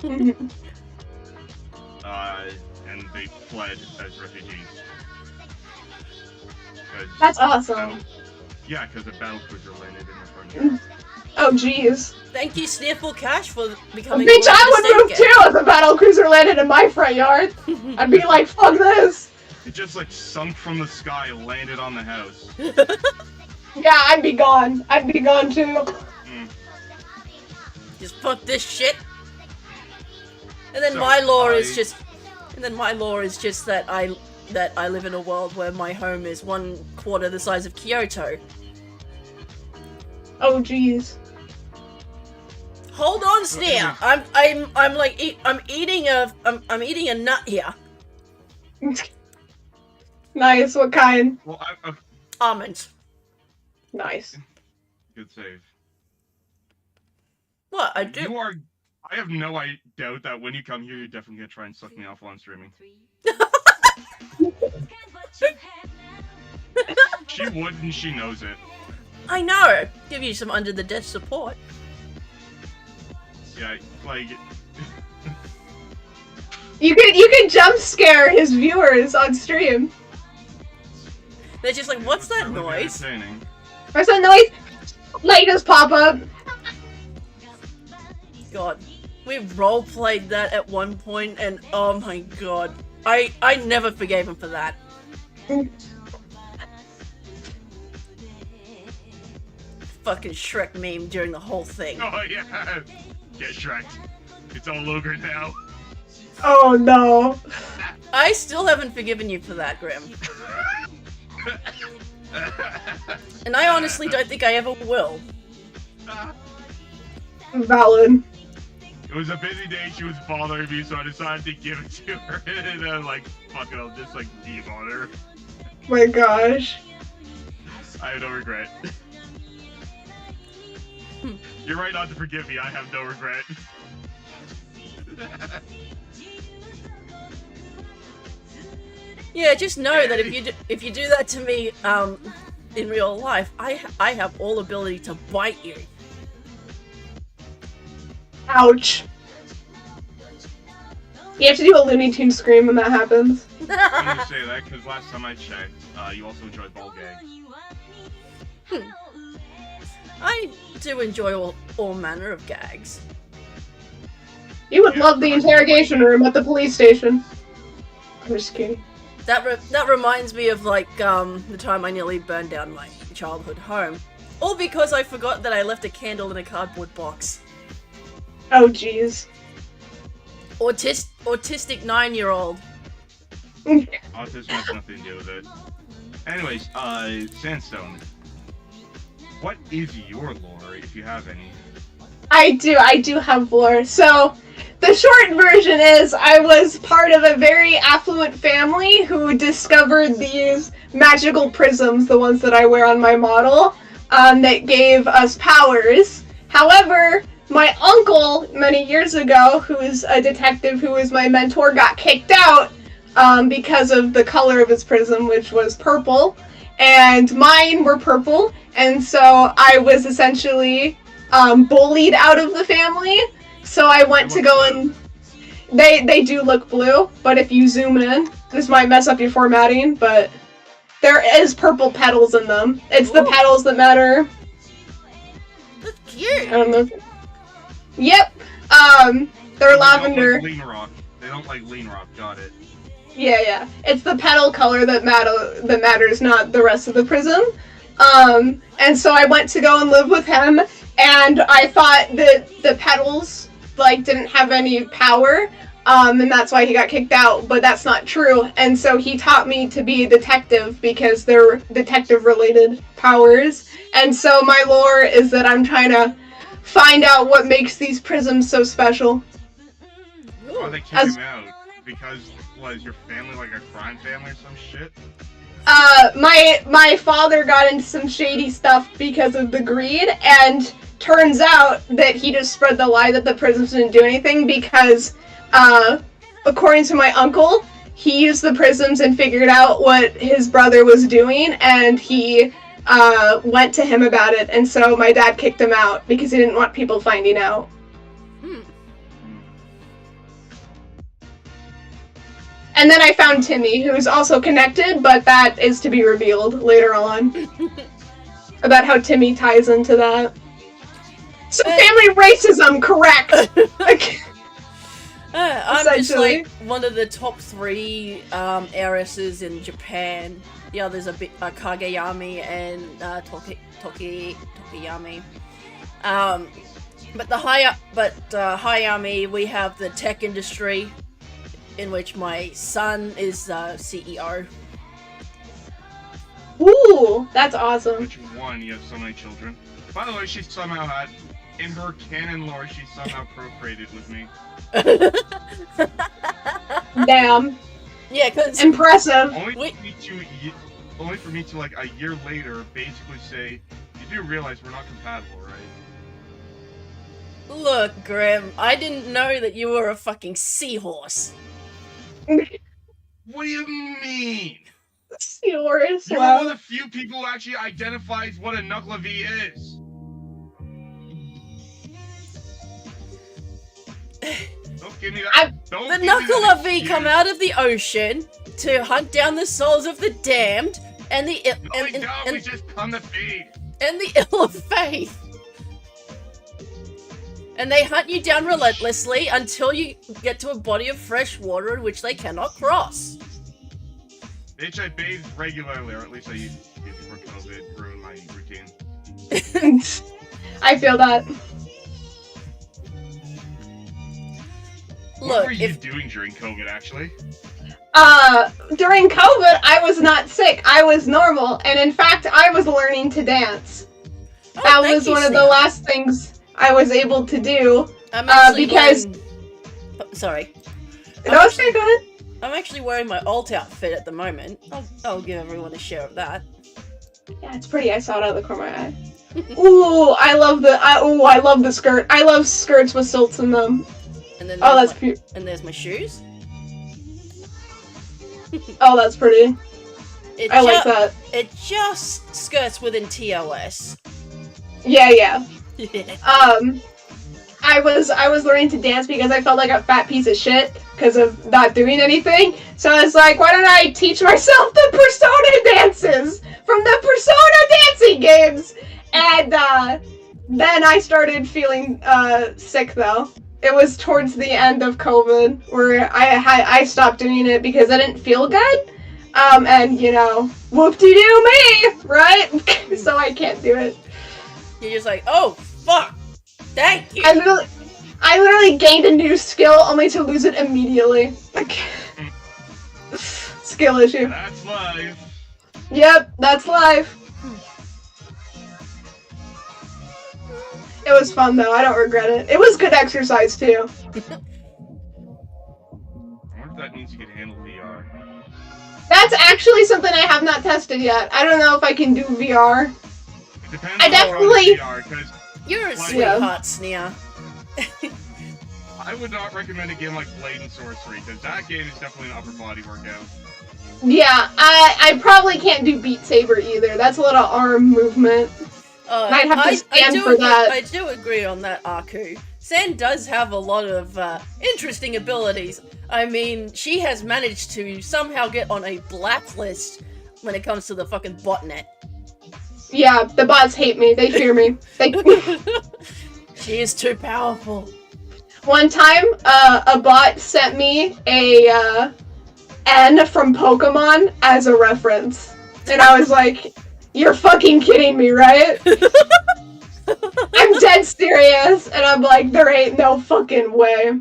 and they fled as refugees. That's awesome. Yeah, because a battle cruiser landed in their front yard. Oh, jeez. Thank you, Sniffle Cash, for becoming Bitch, a I would move again. too if a battle cruiser landed in my front yard. I'd be like, fuck this. It just like sunk from the sky, landed on the house. Yeah, I'd be gone. I'd be gone too. Mm. Just fuck this shit. And then So, my law is just, that I live in a world where my home is 1/4 the size of Kyoto. Oh, jeez. Hold on, Sneer. I'm eating a nut here. Nice. What kind? Well, Almonds. Nice. good save. What I do? You are. I have no doubt that when you come here, you're definitely gonna try and suck me off while I'm streaming. She would, and she knows it. I know. Give you some under the desk support. Yeah, like. You could jump scare his viewers on stream. They're just like, what's that would be noise? entertaining. There's a noise. Light just pop up. God, we roleplayed that at one point, and oh my god, I never forgave him for that. Fucking Shrek meme during the whole thing. Oh yeah, get Shrek. It's all ogre now. Oh no. I still haven't forgiven you for that, Grim. And I honestly don't think I ever will. Valid. It was a busy day. She was bothering me, so I decided to give it to her. And I'm like, fuck it, I'll just like debone her. My gosh. I have no regret. You're right not to forgive me. I have no regret. Yeah, just know that if you do that to me, in real life, I have all ability to bite you. Ouch. You have to do a Looney Tunes scream when that happens. I'm gonna say that because last time I checked, you also enjoyed ball gags. I do enjoy all manner of gags. You would love the interrogation room at the police station. I'm just kidding. That reminds me of like the time I nearly burned down my childhood home, all because I forgot that I left a candle in a cardboard box. Oh jeez. Autistic 9-year-old. Autism has nothing to do with it. Anyways, Sandstone. What is your lore, if you have any? I do have lore. So, the short version is I was part of a very affluent family who discovered these magical prisms, the ones that I wear on my model, that gave us powers. However, my uncle, many years ago, who's a detective who was my mentor, got kicked out because of the color of his prism, which was purple, and mine were purple, and so I was essentially bullied out of the family. So I went to go and they do look blue, but if you zoom in, this might mess up your formatting, but there is purple petals in them. It's the petals that matter. That's cute. I don't know. Yep. They're lavender. They don't like lean rock. Got it. Yeah. It's the petal color that matters, not the rest of the prism. And so I went to go and live with him, and I thought that the petals didn't have any power, and that's why he got kicked out, but that's not true. And so he taught me to be a detective because they're detective-related powers. And so my lore is that I'm trying to find out what makes these prisms so special. Oh, they kicked him out because was your family like a crime family or some shit? My father got into some shady stuff because of the greed, and turns out that he just spread the lie that the prisms didn't do anything because, according to my uncle, he used the prisms and figured out what his brother was doing, and he went to him about it, and so my dad kicked him out because he didn't want people finding out. And then I found Timmy, who's also connected, but that is to be revealed later on. About how Timmy ties into that. So family racism, correct! I'm just like one of the top 3 heiresses in Japan. The others are Kageyami and Tokiyami. But Hayami, we have the tech industry, in which my son is CEO. Ooh, that's awesome. Which one? You have so many children. By the way, she somehow had, in her canon lore, she somehow procreated with me. Damn. Yeah, cause impressive. Only for me to like a year later basically say, you do realize we're not compatible, right? Look, Grim, I didn't know that you were a fucking seahorse. What do you mean? Seahorse. You're Wow. one of the few people who actually identifies what a Knuckle-V is. Don't give me that. The Knuckle-V come out of the ocean to hunt down the souls of the damned and the we just come to feed. And the ill of faith. And they hunt you down relentlessly until you get to a body of fresh water in which they cannot cross. Bitch, I bathe regularly, or at least I used to before COVID ruined my routine. I feel that. What were you doing during COVID, actually? During COVID, I was not sick. I was normal, and in fact, I was learning to dance. That was one of the last things I was able to do. Because... Sorry. No, go ahead. I'm actually wearing my alt outfit at the moment. I'll give everyone a share of that. Yeah, it's pretty. I saw it out of the corner of my eye. Ooh, I love the skirt. I love skirts with silts in them. And then that's cute. And there's my shoes. Oh, that's pretty. It I like that. It just skirts within TOS. Yeah. I was learning to dance because I felt like a fat piece of shit because of not doing anything. So I was like, why don't I teach myself the Persona dances from the Persona dancing games? And then I started feeling sick though. It was towards the end of COVID where I stopped doing it because I didn't feel good. And you know, whoop-de-doo me, right? So I can't do it. You're just like, oh fuck, thank you. I literally gained a new skill only to lose it immediately. Skill issue. That's life. Yep, that's life. It was fun though, I don't regret it. It was good exercise too. I wonder if that means you can handle VR. That's actually something I have not tested yet. I don't know if I can do VR. It depends I on definitely- VR, because You're a Like- sweetheart, Sneer. I would not recommend a game like Blade and Sorcery, because that game is definitely an upper body workout. Yeah, I probably can't do Beat Saber either. That's a lot of arm movement. Might have to stand for that. I do agree on that, Aku. San does have a lot of interesting abilities. I mean, she has managed to somehow get on a blacklist when it comes to the fucking botnet. Yeah, the bots hate me. They fear me. She is too powerful. One time, a bot sent me a N from Pokemon as a reference. And I was like, you're fucking kidding me, right? I'm dead serious. And I'm like, there ain't no fucking way.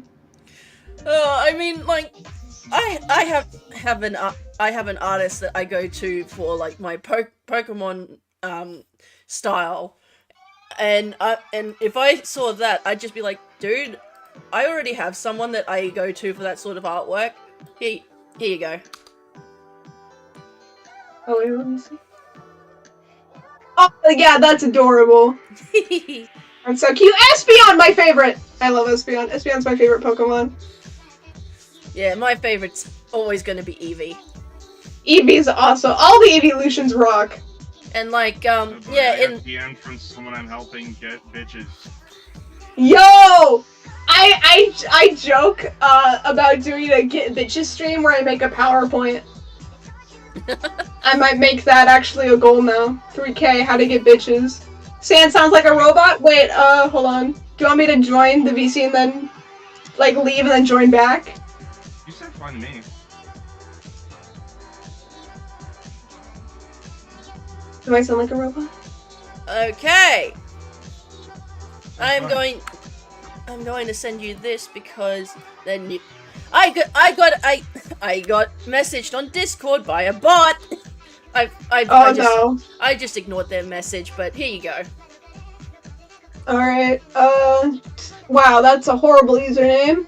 I mean, like, I have an artist that I go to for like my Pokemon style, and if I saw that, I'd just be like, dude, I already have someone that I go to for that sort of artwork. Here you go. Oh wait, let me see. Oh yeah, that's adorable. I'm so cute. Espeon, my favorite. I love Espeon. Espeon's my favorite Pokemon. Yeah, my favorite's always gonna be Eevee. Eevee's awesome. All the evolutions rock. And like, Yeah, in DM from someone I'm helping get bitches. Yo! I joke about doing a Get Bitches stream where I make a PowerPoint. I might make that actually a goal now. 3K, how to get bitches. Sand sounds like a robot? Wait, hold on. Do you want me to join the VC and then, like, leave and then join back? You said fine to me. Do I sound like a robot? okay, I'm going to send you this because then you. I got messaged on Discord by a bot. I just ignored their message, but here you go. Alright, wow, that's a horrible username.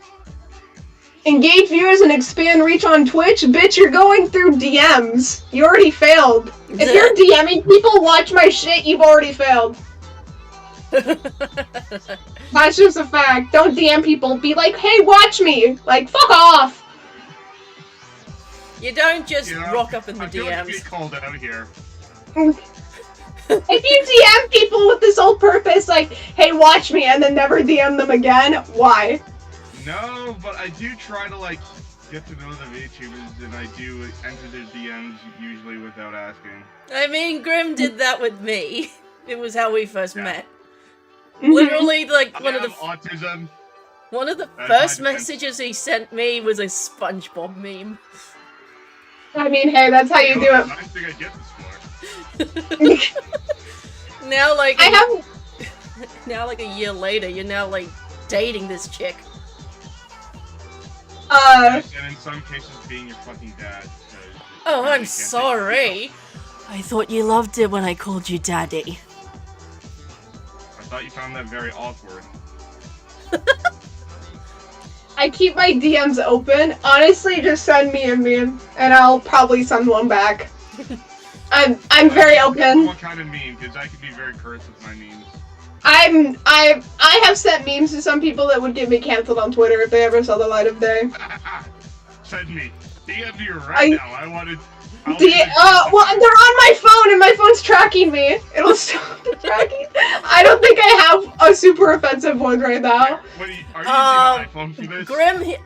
Engage viewers and expand reach on Twitch? Bitch, you're going through DMs. You already failed. If you're DMing people watch my shit, you've already failed. That's just a fact. Don't DM people. Be like, hey, watch me. Like, fuck off. You don't just You know, rock up in the I feel like I'm DMs. getting called out here. If you DM people with this sole purpose, like, hey, watch me, and then never DM them again, why? No, but I do try to, like, get to know the VTubers, and I do enter their DMs usually without asking. I mean, Grim did that with me. It was how we first Yeah. met. Mhm. Literally, like, I one of have the autism. first my defense. messages he sent me was a SpongeBob meme. I mean, hey, that's how you do I it. don't think I get this far. Now, like, I have... now, like, a year later, you're now, like, dating this chick. And in some cases, being your fucking dad. 'cause Oh, you I'm can't take sorry. I thought you loved it when I called you daddy. I thought you found that very awkward. I keep my DMs open. Honestly, just send me a meme, and I'll probably send one back. I'm very open. What kind of meme? Because I can be very cursed with my memes. I have sent memes to some people that would get me canceled on Twitter if they ever saw the light of day. Send me. DM me right now. I wanted. Well, they're on my phone, and my phone's tracking me. It'll stop the tracking. I don't think I have a super offensive one right now. What are you using an iPhone for this?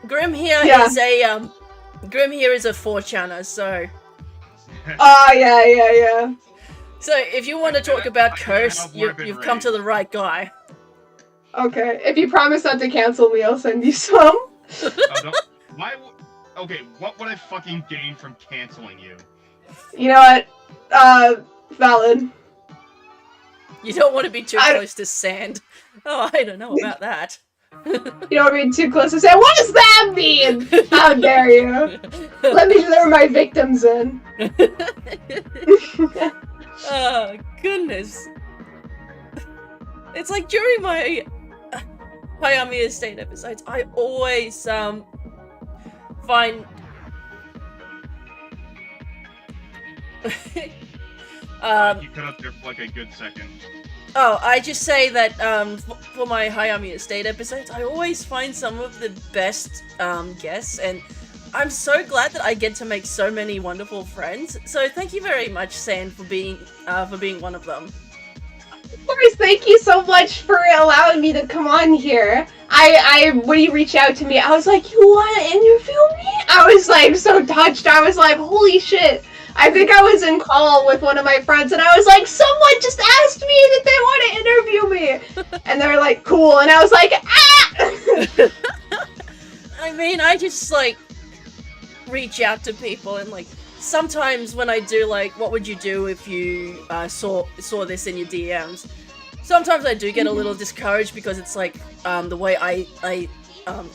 Grim here is a 4chaner, so. Yeah. So if you want to talk about curse, you've come to the right guy. Okay, if you promise not to cancel me, I'll send you some. Okay, what would I fucking gain from canceling you? You know what? Valid. You don't want to be too close to sand. Oh, I don't know about that. You don't want to be too close to sand? What does that mean? How dare you? Let me lure my victims in. Oh, goodness. It's like during my Hayami Estate episodes, I always, find... you cut out there for like a good second. Oh, I just say that, for my Hayami Estate episodes, I always find some of the best, guests, and I'm so glad that I get to make so many wonderful friends. So thank you very much, Sand, for being one of them. Of course, thank you so much for allowing me to come on here. When you reached out to me, I was like, you want to interview me? I was like so touched. I was like, holy shit. I think I was in call with one of my friends, and I was like, someone just asked me that they want to interview me. And they were like, cool. And I was like, ah! I mean, I just, like, reach out to people, and, like, sometimes when I do, like, what would you do if you saw this in your DMs? Sometimes I do get a little discouraged because it's like the way I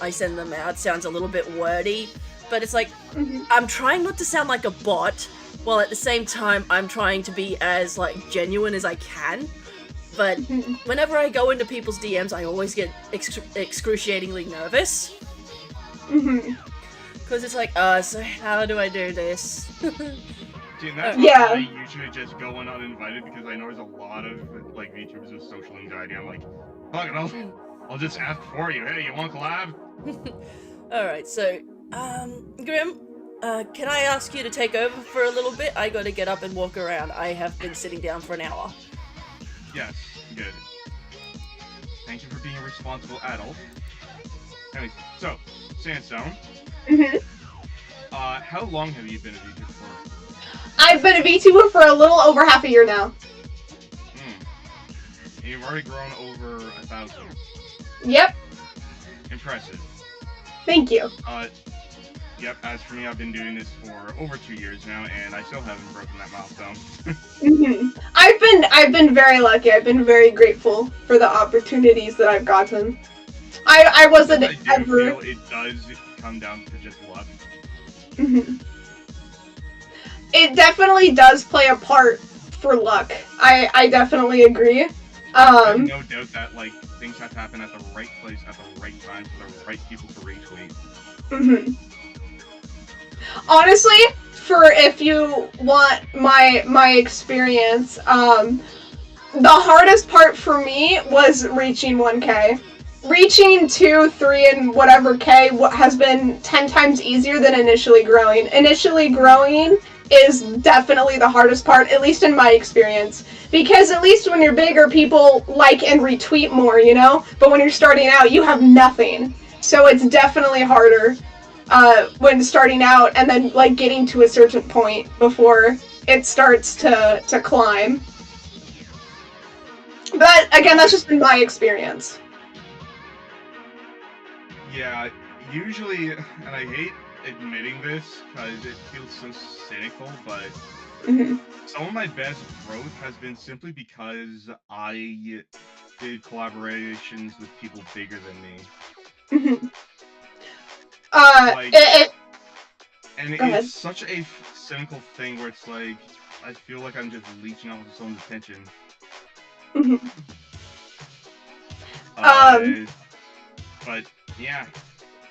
send them out sounds a little bit wordy, but it's like I'm trying not to sound like a bot, while at the same time I'm trying to be as like genuine as I can. But whenever I go into people's DMs, I always get excruciatingly nervous. Because it's like, so how do I do this? Dude, that's why I usually just go in uninvited, because I know there's a lot of like VTubers with social anxiety. I'm like, fuck it, I'll just ask for you. Hey, you want to collab? Alright, so, Grim, can I ask you to take over for a little bit? I gotta get up and walk around. I have been sitting down for an hour. Yes, good. Thank you for being a responsible adult. Anyway, so, Sandstone. How long have you been a VTuber for? I've been a VTuber for a little over half a year now. And you've already grown over 1,000. Yep. Impressive. Thank you. Yep, as for me, I've been doing this for over 2 years now, and I still haven't broken that milestone. I've been very lucky. I've been very grateful for the opportunities that I've gotten. I wasn't ever... feel it does come down to just luck. It definitely does play a part for luck. I definitely agree. I have no doubt that like things have to happen at the right place at the right time for the right people to retweet. Honestly, for if you want my experience, the hardest part for me was reaching 1K. Reaching 2, 3, and whatever K has been 10 times easier than initially growing. Initially growing is definitely the hardest part, at least in my experience. Because at least when you're bigger, people like and retweet more, you know? But when you're starting out, you have nothing. So it's definitely harder when starting out and then like getting to a certain point before it starts to climb. But again, that's just been my experience. Yeah, usually, and I hate admitting this because it feels so cynical, but some of my best growth has been simply because I did collaborations with people bigger than me. It's such a cynical thing where it's like, I feel like I'm just leeching off of someone's attention. But yeah,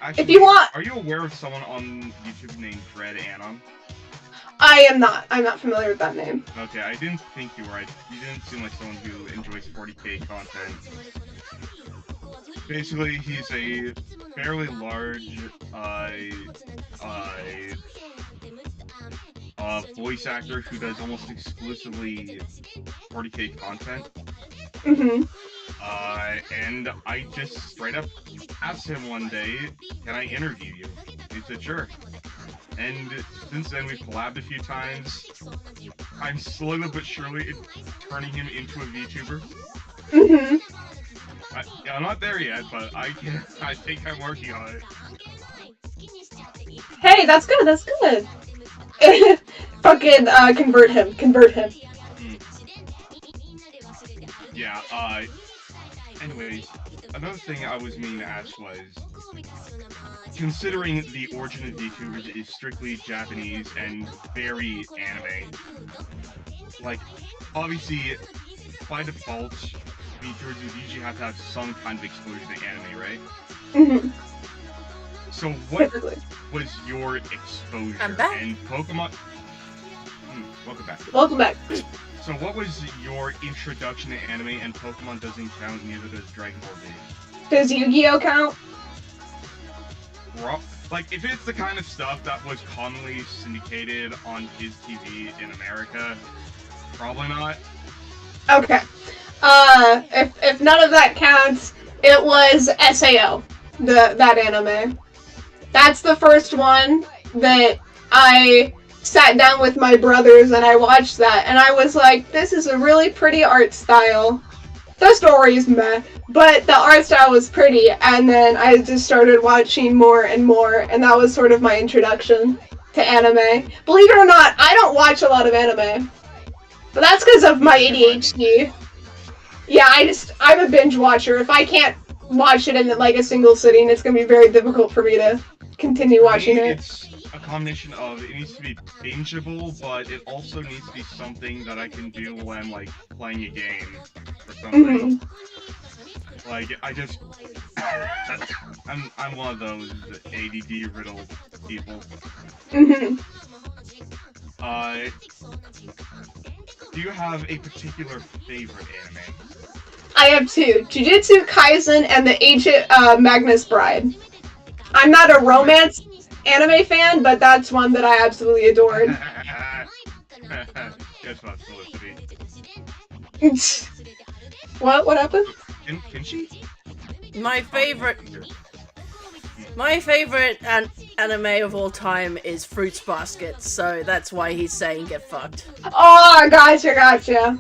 actually, if you want, are you aware of someone on YouTube named Dread Anon? I am not. I'm not familiar with that name. Okay, I didn't think you were. You didn't seem like someone who enjoys 40K content. basically, he's a fairly large uh, voice actor who does almost exclusively 40K content. Mm-hmm. And I just straight up asked him one day, "Can I interview you?" And he said, "Sure." And since then, we've collabed a few times. I'm slowly but surely turning him into a VTuber. Mm-hmm. I'm not there yet, but I can. I think I'm working on it. Hey, that's good. That's good. Fucking convert him. Convert him. Mm. Yeah. Anyways, another thing I was meaning to ask was, considering the origin of VTubers is strictly Japanese and very anime, like, obviously, by default, VTubers usually have to have some kind of exposure to anime, right? Mm-hmm. So what Typically. was your exposure? I'm back. And Pokemon... welcome back. Welcome back. So what was your introduction to anime? And Pokemon doesn't count, neither does Dragon Ball Z. Does Yu-Gi-Oh count? Like, if it's the kind of stuff that was commonly syndicated on kids' TV in America, probably not. Okay. If none of that counts, it was SAO, that anime. That's the first one that I sat down with my brothers and I watched that, and I was like, this is a really pretty art style. The story's meh, but the art style was pretty, and then I just started watching more and more, and that was sort of my introduction to anime. Believe it or not, I don't watch a lot of anime. But that's because of my ADHD. Yeah, I'm a binge watcher. If I can't watch it in like a single sitting, it's gonna be very difficult for me to continue watching it. It's a combination of, it needs to be bingeable, but it also needs to be something that I can do when I'm, like, playing a game or something. Mm-hmm. Like, I just... I'm one of those ADD riddled people. Mm-hmm. Do you have a particular favorite anime? I have two: Jujutsu Kaisen and the Ancient Magnus Bride. I'm not a romance anime fan, but that's one that I absolutely adored. Guess what, Felicity? What happened? Can she? My favorite anime of all time is Fruits Basket, so that's why he's saying get fucked. Oh, gotcha.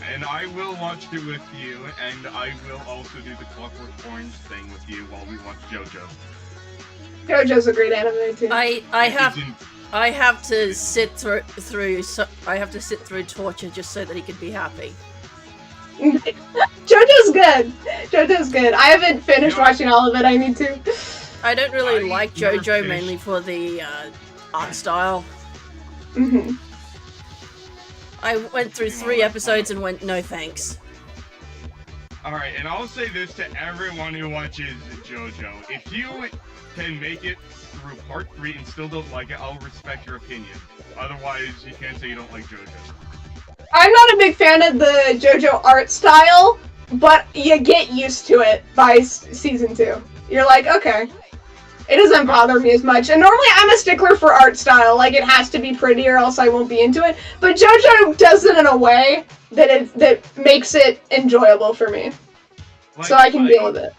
And I will watch it with you, and I will also do the Clockwork Orange thing with you while we watch JoJo. JoJo's a great anime too. I have to sit through torture just so that he can be happy. JoJo's good. I haven't finished watching all of it. I need to. I don't really like JoJo mainly for the art style. Mm-hmm. I went through 3 episodes and went, no thanks. Alright, and I'll say this to everyone who watches JoJo. If you can make it through part 3 and still don't like it, I'll respect your opinion. Otherwise, you can't say you don't like JoJo. I'm not a big fan of the JoJo art style, but you get used to it by season 2. You're like, okay. It doesn't bother me as much. And normally I'm a stickler for art style. Like, it has to be pretty or else I won't be into it. But JoJo does it in a way that makes it enjoyable for me. Like, so I can deal with it.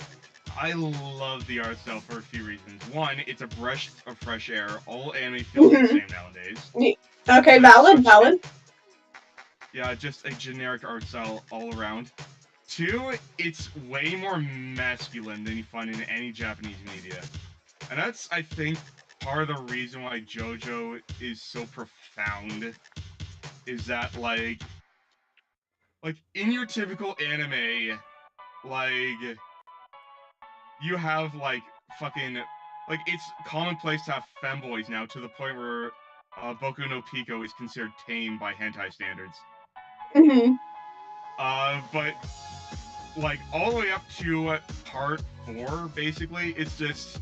I love the art style for a few reasons. One, it's a breath of fresh air. All anime feels the same nowadays. Okay, valid. Yeah, just a generic art style all around. 2, it's way more masculine than you find in any Japanese media. And that's, I think, part of the reason why JoJo is so profound. Is that, like, in your typical anime, like, you have, like, fucking, like, it's commonplace to have femboys now, to the point where Boku no Pico is considered tame by hentai standards. Mm-hmm. But, like, all the way up to part 4, basically, it's just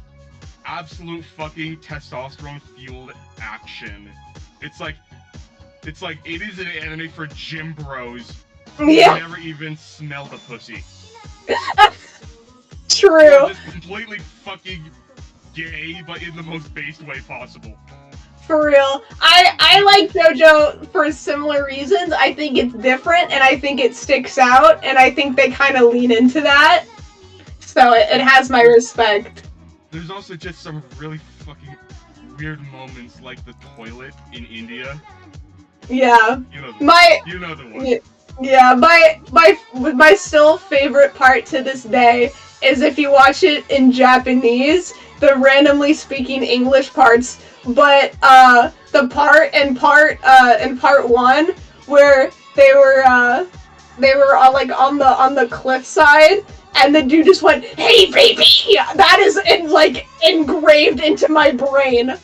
absolute fucking testosterone-fueled action. It's like it is an anime for gym bros Yeah, never even smelled a pussy. true. They're just completely fucking gay, but in the most based way possible. For real. I like JoJo for similar reasons. I think it's different and I think it sticks out and I think they kind of lean into that. So it has my respect. There's also just some really fucking weird moments, like the toilet in India. Yeah. You know the one. Yeah, my still favorite part to this day is if you watch it in Japanese, the randomly speaking English parts, but the part in part one where they were like on the cliffside and the dude just went, "Hey baby!" That is engraved into my brain.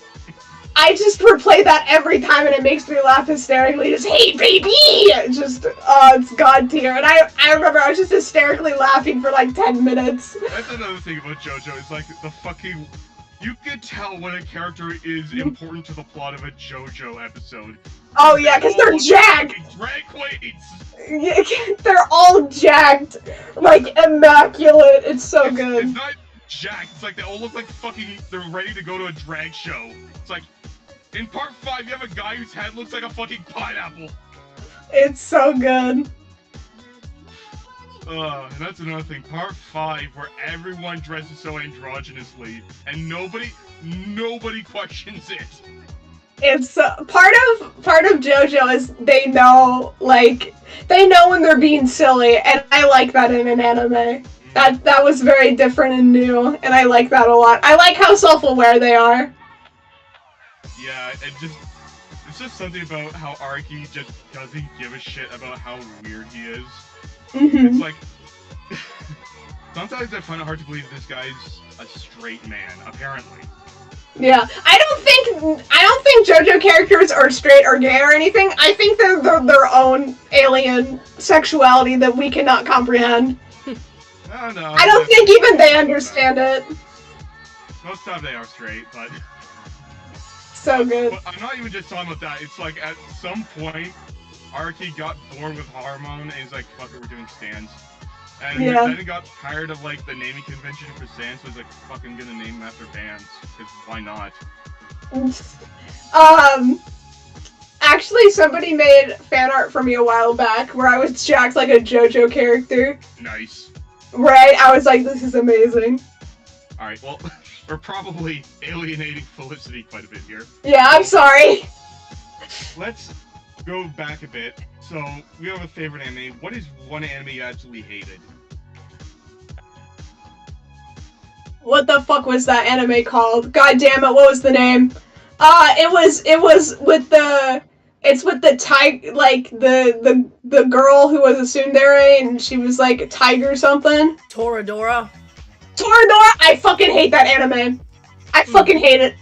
I just replay that every time and it makes me laugh hysterically. Just, "Hey baby!" It's god tier. And I remember I was just hysterically laughing for like 10 minutes. That's another thing about JoJo, is like the fucking... You can tell when a character is important to the plot of a JoJo episode. Oh yeah, because they're jacked! Drag queens! They're all jacked. Like, immaculate. It's so good. It's not jacked, it's like they all look like fucking... They're ready to go to a drag show. It's like... In part 5, you have a guy whose head looks like a fucking pineapple. It's so good. And that's another thing. Part 5, where everyone dresses so androgynously, and nobody questions it. It's part of JoJo is they know when they're being silly, and I like that in an anime. That was very different and new, and I like that a lot. I like how self-aware they are. Yeah, it's just something about how Araki just doesn't give a shit about how weird he is. Mm-hmm. It's like, sometimes I find it hard to believe this guy's a straight man, apparently. Yeah, I don't think JoJo characters are straight or gay or anything. I think they're their own alien sexuality that we cannot comprehend. I don't know. I don't think even they understand it. Most time they are straight, but... So good. But I'm not even just talking about that. It's like, at some point, Araki got bored with Hormone, and he's like, "Fuck it, we're doing stands." And then he got tired of like the naming convention for stands, so he's like, "Fuck, I'm gonna name them after bands, because why not?" Actually, somebody made fan art for me a while back where I was jacked like a JoJo character. Nice. Right? I was like, this is amazing. Alright, well, we're probably alienating Felicity quite a bit here. Yeah, I'm sorry. Let's go back a bit. So, we have a favorite anime. What is one anime you actually hated? What the fuck was that anime called? God damn it, what was the name? It was with the... It's with the tiger, like, the girl who was a tsundere, and she was, like, a tiger or something. Toradora. Toradora? I fucking hate that anime. I fucking hate it.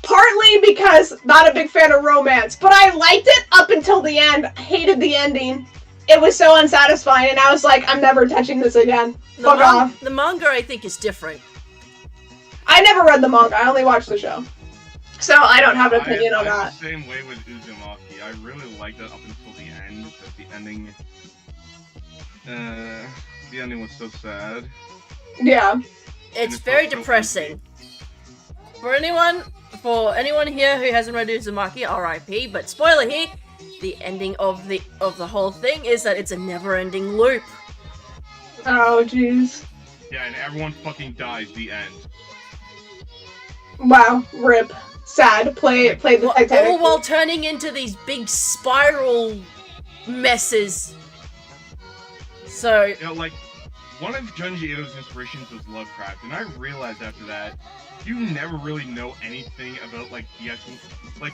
Partly because not a big fan of romance, but I liked it up until the end. I hated the ending. It was so unsatisfying, and I was like, I'm never touching this again. Fuck off. The manga, I think, is different. I never read the manga. I only watched the show. So I don't have an opinion on that. I'm the same way with Uzumaki. I really liked it up until the end, because the ending was so sad. Yeah. It's very depressing. For anyone here who hasn't read Uzumaki, R.I.P. But spoiler here, the ending of the whole thing is that it's a never-ending loop. Oh jeez. Yeah, and everyone fucking dies. The end. Wow. Rip. Sad. Play the Titanic. All while turning into these big spiral messes. So... You know, like, one of Junji Ito's inspirations was Lovecraft, and I realized after that, you never really know anything about, like, the actual... Like,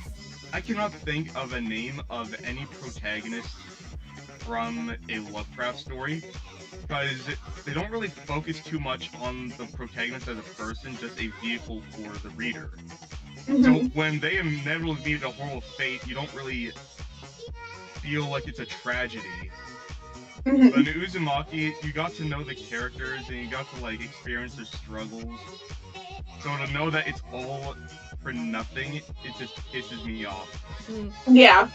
I cannot think of a name of any protagonist from a Lovecraft story, because they don't really focus too much on the protagonist as a person, just a vehicle for the reader. Mm-hmm. So when they inevitably meet a horrible fate, you don't really feel like it's a tragedy. Mm-hmm. But in Uzumaki, you got to know the characters, and you got to, like, experience their struggles. So to know that it's all for nothing, it just pisses me off. Yeah.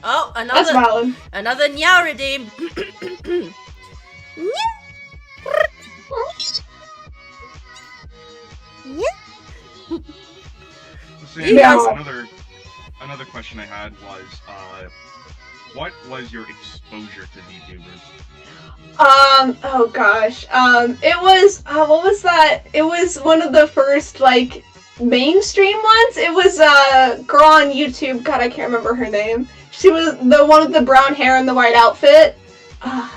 Oh, That's valid. another Nya redeem. Sam, Yeah. another question I had was, what was your exposure to VTubers? Oh gosh. It was, what was that? It was one of the first, like, mainstream ones. It was a girl on YouTube. God, I can't remember her name. She was the one with the brown hair and the white outfit. I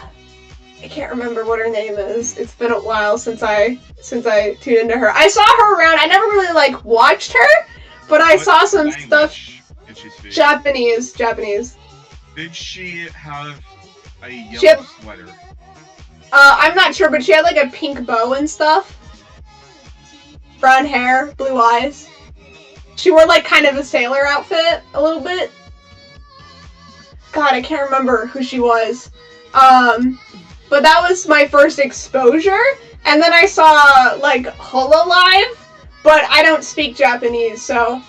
can't remember what her name is. It's been a while since I tuned into her. I saw her around. I never really, like, watched her, but I saw some stuff. Did she speak? Japanese. Did she have a yellow sweater? I'm not sure, but she had like a pink bow and stuff. Brown hair, blue eyes. She wore like kind of a sailor outfit a little bit. God, I can't remember who she was. But that was my first exposure. And then I saw like Hololive, but I don't speak Japanese, so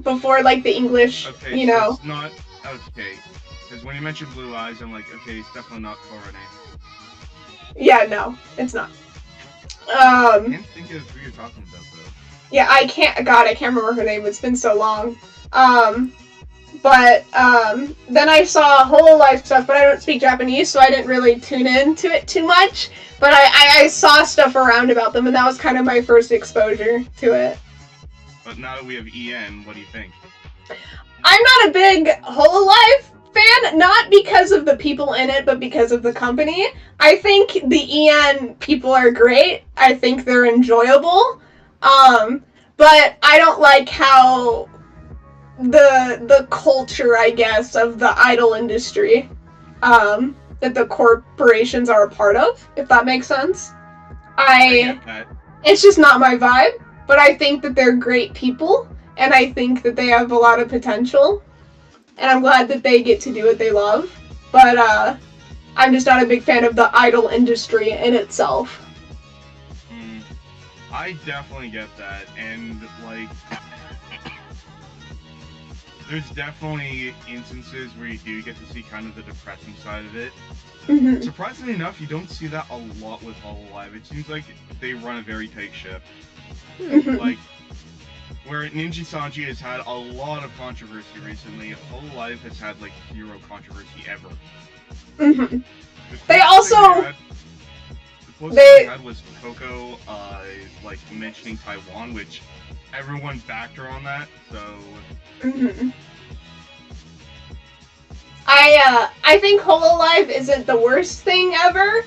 before like the English, okay, you know. It's not okay. Because when you mentioned blue eyes, I'm like, okay, it's definitely not Korone. Yeah, no, it's not. I can't think of who you're talking about though. Yeah, I can't remember her name. It's been so long. But then I saw Hololive stuff, but I don't speak Japanese, so I didn't really tune into it too much. But I saw stuff around about them, and that was kind of my first exposure to it. But now that we have EN, what do you think? I'm not a big Hololive fan, not because of the people in it, but because of the company. I think the EN people are great. I think they're enjoyable. But I don't like how the culture, I guess, of the idol industry, that the corporations are a part of, if that makes sense. I get that. It's just not my vibe, but I think that they're great people, and I think that they have a lot of potential, and I'm glad that they get to do what they love, but I'm just not a big fan of the idol industry in itself. I definitely get that, and like, there's definitely instances where you do get to see kind of the depressing side of it. Mm-hmm. Surprisingly enough, you don't see that a lot with Hololive. It seems like they run a very tight ship. Mm-hmm. Like, where Ninja Sanji has had a lot of controversy recently, Hololive has had like zero controversy ever. Mm-hmm. The closest they had was Coco, like mentioning Taiwan, which everyone backed her on that. So. Mm-hmm. I think Hololive isn't the worst thing ever.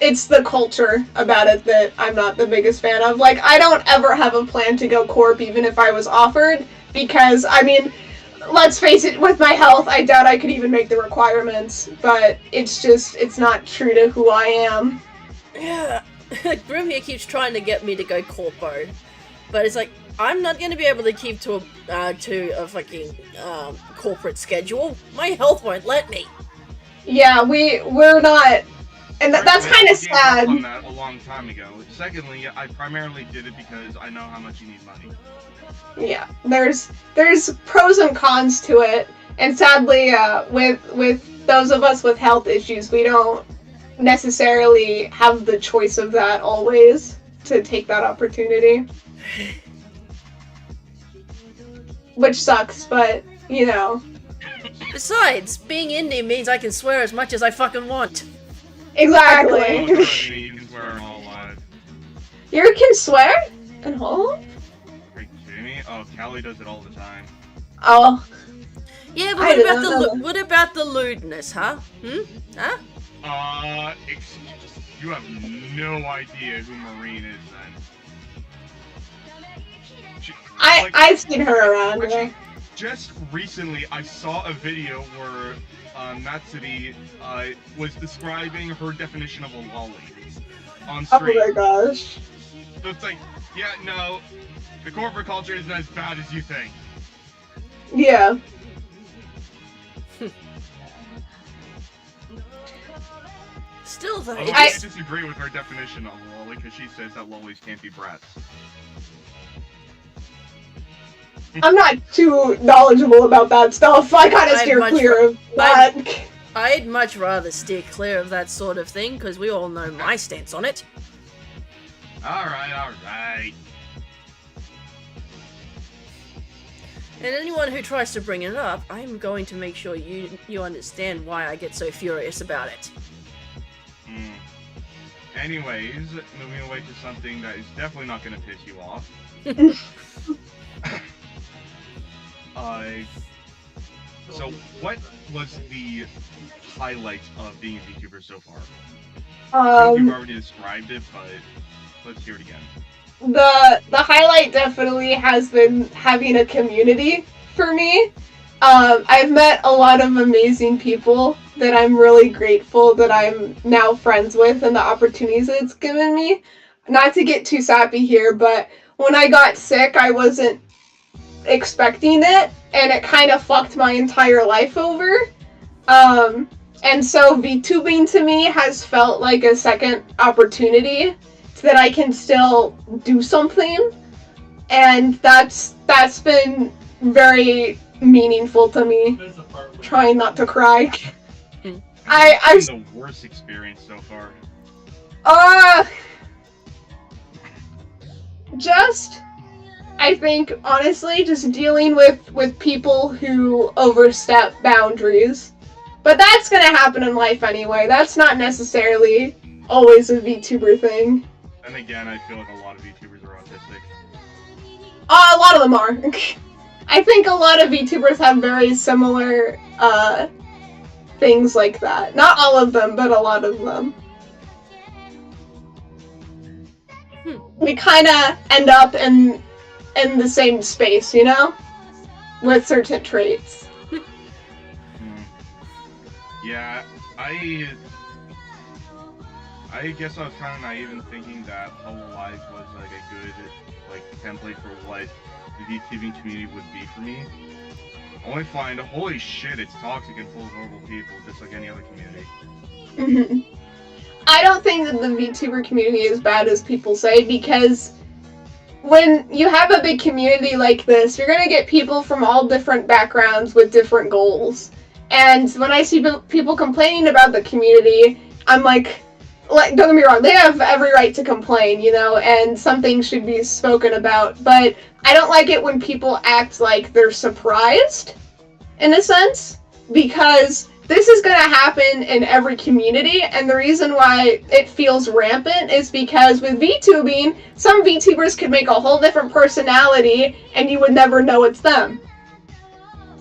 It's the culture about it that I'm not the biggest fan of. Like, I don't ever have a plan to go corp, even if I was offered, because, I mean, let's face it, with my health, I doubt I could even make the requirements, but it's not true to who I am. Yeah, Grim here keeps trying to get me to go corpo, but it's like, I'm not going to be able to keep to a fucking corporate schedule. My health won't let me. Yeah, we're not, and that's kind of sad. I on that a long time ago. Secondly, I primarily did it because I know how much you need money. Yeah, there's pros and cons to it, and sadly, with those of us with health issues, we don't necessarily have the choice of that always to take that opportunity. Which sucks, but, you know. Besides, being indie means I can swear as much as I fucking want. Exactly. You can swear in Hololive. You can swear in Hololive? Are you kidding me? Oh, Callie does it all the time. Oh. Yeah, but what about the lewdness, huh? Huh? You have no idea who Marine is then. I've seen her around. Actually, just recently, I saw a video where Matsuri was describing her definition of a lolly on stream. Oh my gosh. So it's like, yeah, no, the corporate culture isn't as bad as you think. Yeah. Still, though, I disagree with her definition of lolly because she says that lollies can't be brats. I'm not too knowledgeable about that stuff. I kind of steer clear of that. I'd much rather steer clear of that sort of thing, because we all know my stance on it. Alright. And anyone who tries to bring it up, I'm going to make sure you understand why I get so furious about it. Anyways, moving away to something that is definitely not going to piss you off. So what was the highlight of being a VTuber so far? I think you've already described it, but let's hear it again. The highlight definitely has been having a community for me. I've met a lot of amazing people that I'm really grateful that I'm now friends with and the opportunities it's given me. Not to get too sappy here, but when I got sick, I wasn't expecting it, and it kind of fucked my entire life over. And so VTubing to me has felt like a second opportunity so that I can still do something, and that's been very meaningful to me. Trying not to cry. It's been the worst experience so far. I think, honestly, just dealing with people who overstep boundaries. But that's gonna happen in life anyway. That's not necessarily always a VTuber thing. And again, I feel like a lot of VTubers are autistic. A lot of them are. I think a lot of VTubers have very similar, things like that. Not all of them, but a lot of them. We kinda end up in the same space, you know? With certain traits. Yeah, I guess I was kind of naive in thinking that Hololive was like a good template for what the VTubing community would be for me. Only find, holy shit, it's toxic and full of horrible people, just like any other community. I don't think that the VTuber community is bad as people say, because when you have a big community like this, you're gonna get people from all different backgrounds with different goals. And when I see people complaining about the community, I'm like, don't get me wrong, they have every right to complain, you know, and something should be spoken about, but I don't like it when people act like they're surprised, in a sense, because this is going to happen in every community, and the reason why it feels rampant is because with VTubing, some VTubers could make a whole different personality, and you would never know it's them.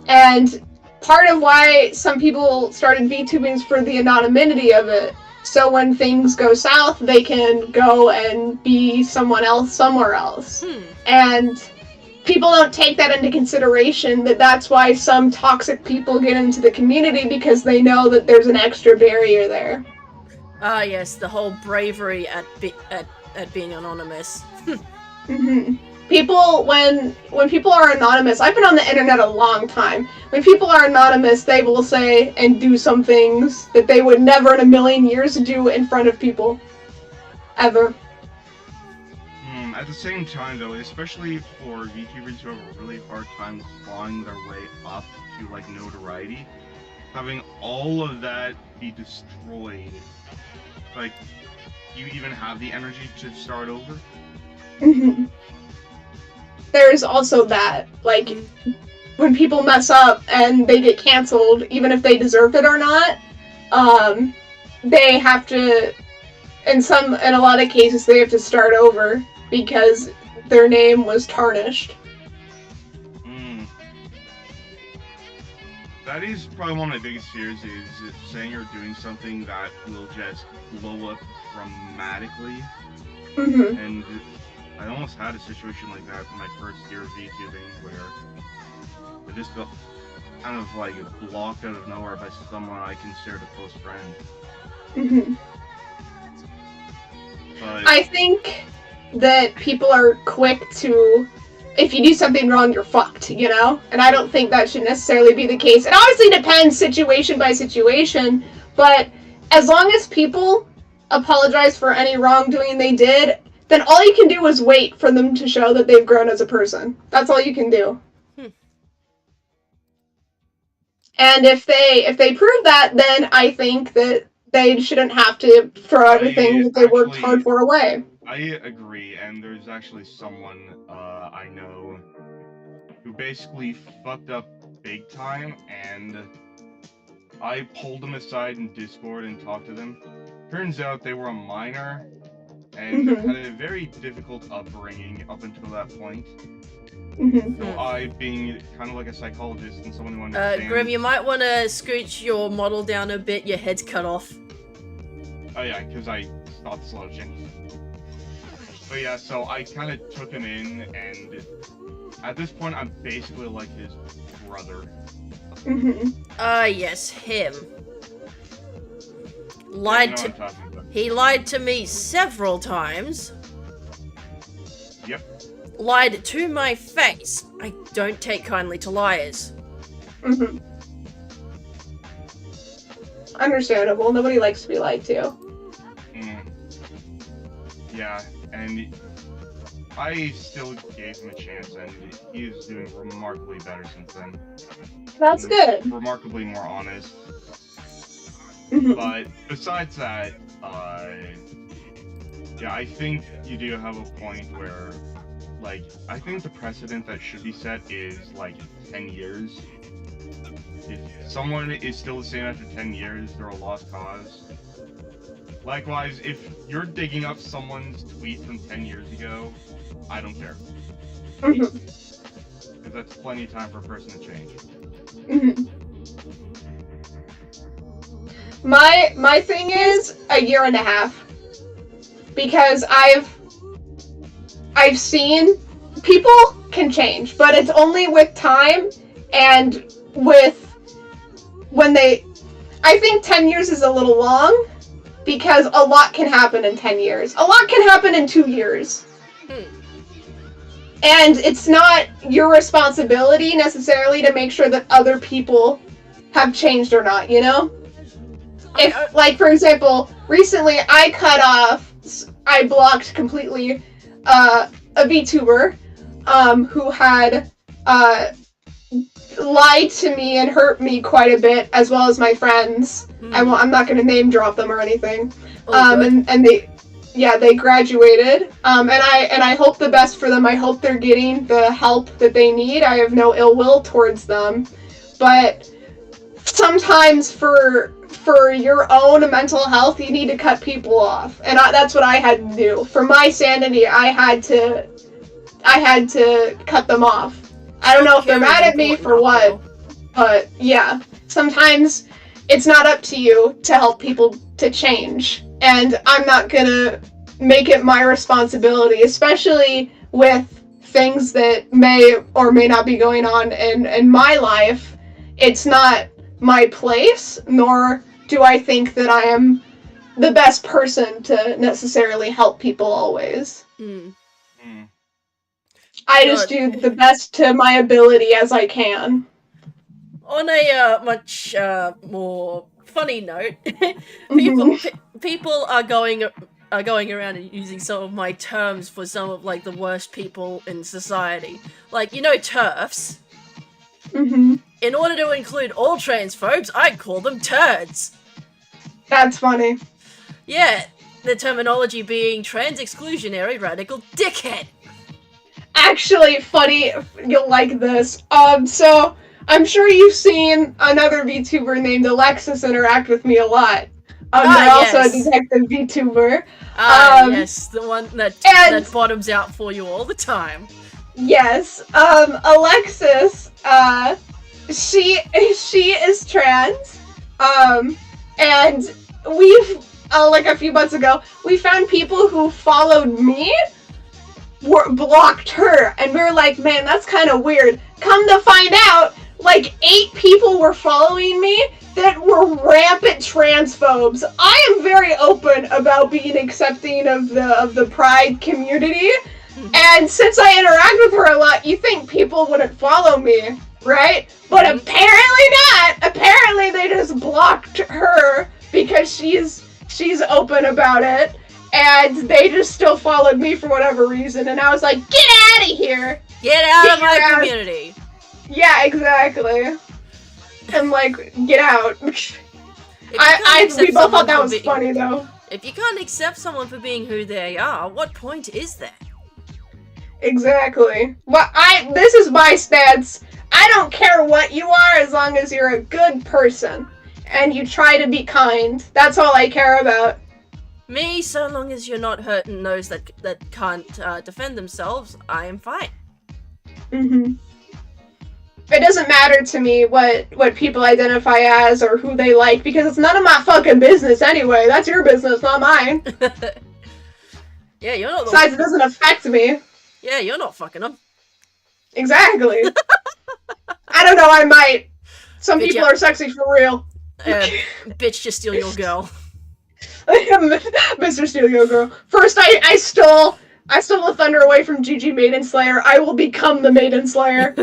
And part of why some people started VTubing is for the anonymity of it. So when things go south, they can go and be someone else somewhere else. And people don't take that into consideration, that's why some toxic people get into the community, because they know that there's an extra barrier there. Ah, yes, the whole bravery at being anonymous. People, when people are anonymous, I've been on the internet a long time. When people are anonymous, they will say and do some things that they would never in a million years do in front of people. Ever. At the same time, though, especially for VTubers who have a really hard time clawing their way up to, like, notoriety, having all of that be destroyed, like, you even have the energy to start over? There's also that, like, when people mess up and they get canceled, even if they deserve it or not, they have to, in a lot of cases, they have to start over because their name was tarnished. That is probably one of my biggest fears, is saying you're doing something that will just blow up dramatically. And I almost had a situation like that in my first year of VTubing, where I just got kind of like blocked out of nowhere by someone I considered a close friend. But I think that people are quick to, if you do something wrong, you're fucked, you know? And I don't think that should necessarily be the case. It obviously depends situation by situation, but as long as people apologize for any wrongdoing they did, then all you can do is wait for them to show that they've grown as a person. That's all you can do. And if they prove that, then I think that they shouldn't have to throw everything that they worked hard for away. I agree, and there's actually someone I know who basically fucked up big time, and I pulled them aside in Discord and talked to them. Turns out they were a minor and had a very difficult upbringing up until that point. So I, being kind of like a psychologist and someone who understands... Grim, you might want to scooch your model down a bit, your head's cut off. Oh yeah, because I stopped slouching. But yeah, so I kind of took him in, and at this point I'm basically like his brother. Yes, him. He lied to me several times. Yep. Lied to my face. I don't take kindly to liars. Understandable. Nobody likes to be lied to. Yeah, and I still gave him a chance, and he is doing remarkably better since then. That's good. Remarkably more honest. But besides that, yeah, I think you do have a point where, like, I think the precedent that should be set is, like, 10 years. If someone is still the same after 10 years, they're a lost cause. Likewise, if you're digging up someone's tweet from 10 years ago, I don't care. Because that's plenty of time for a person to change. My thing is a year and a half. Because I've seen people can change, but it's only with time and with when I think 10 years is a little long. Because a lot can happen in 10 years. A lot can happen in 2 years. And it's not your responsibility necessarily to make sure that other people have changed or not, you know? If, like, for example, recently I blocked completely a VTuber who had lied to me and hurt me quite a bit, as well as my friends. I'm not going to name drop them or anything. And they graduated. And I hope the best for them. I hope they're getting the help that they need. I have no ill will towards them. But sometimes for your own mental health, you need to cut people off. And that's what I had to do. For my sanity, I had to cut them off. I don't know if they're mad at me for what, but yeah, sometimes it's not up to you to help people to change, and I'm not gonna make it my responsibility, especially with things that may or may not be going on in my life. It's not my place, nor do I think that I am the best person to necessarily help people always. I just do the best to my ability as I can. On a much more funny note, people are going around and using some of my terms for some of, like, the worst people in society. Like, you know, TERFs? In order to include all transphobes, I'd call them turds. That's funny. Yeah, the terminology being trans-exclusionary radical dickhead. Actually, funny, you'll like this. So, I'm sure you've seen another VTuber named Alexis interact with me a lot. They're also a detective VTuber. Yes, the one that bottoms out for you all the time. Yes, Alexis, she is trans, and we've, like a few months ago, we found people who followed me blocked her, and we were like, man, that's kind of weird. Come to find out, like 8 people were following me that were rampant transphobes. I am very open about being accepting of the pride community, and since I interact with her a lot, you think people wouldn't follow me, right? But apparently not. Apparently they just blocked her because she's open about it. And they just still followed me for whatever reason, and I was like, get out of here! Get out of my community! Yeah, exactly. and like get out. If you can't accept We both someone thought that for was funny though. If you can't accept someone for being who they are, what point is there? Exactly. Well, this is my stance. I don't care what you are as long as you're a good person and you try to be kind. That's all I care about. Me, so long as you're not hurting those that can't defend themselves, I am fine. Mhm. It doesn't matter to me what people identify as or who they like because it's none of my fucking business anyway. That's your business, not mine. Yeah, you're not. Besides, it doesn't affect me. Yeah, you're not fucking them. Exactly. I don't know. I might. Some Bitch, people yeah. are sexy for real. Bitch, just steal your girl. Mr. Steal Your Girl. First, I stole the thunder away from GG Maiden Slayer. I will become the Maiden Slayer.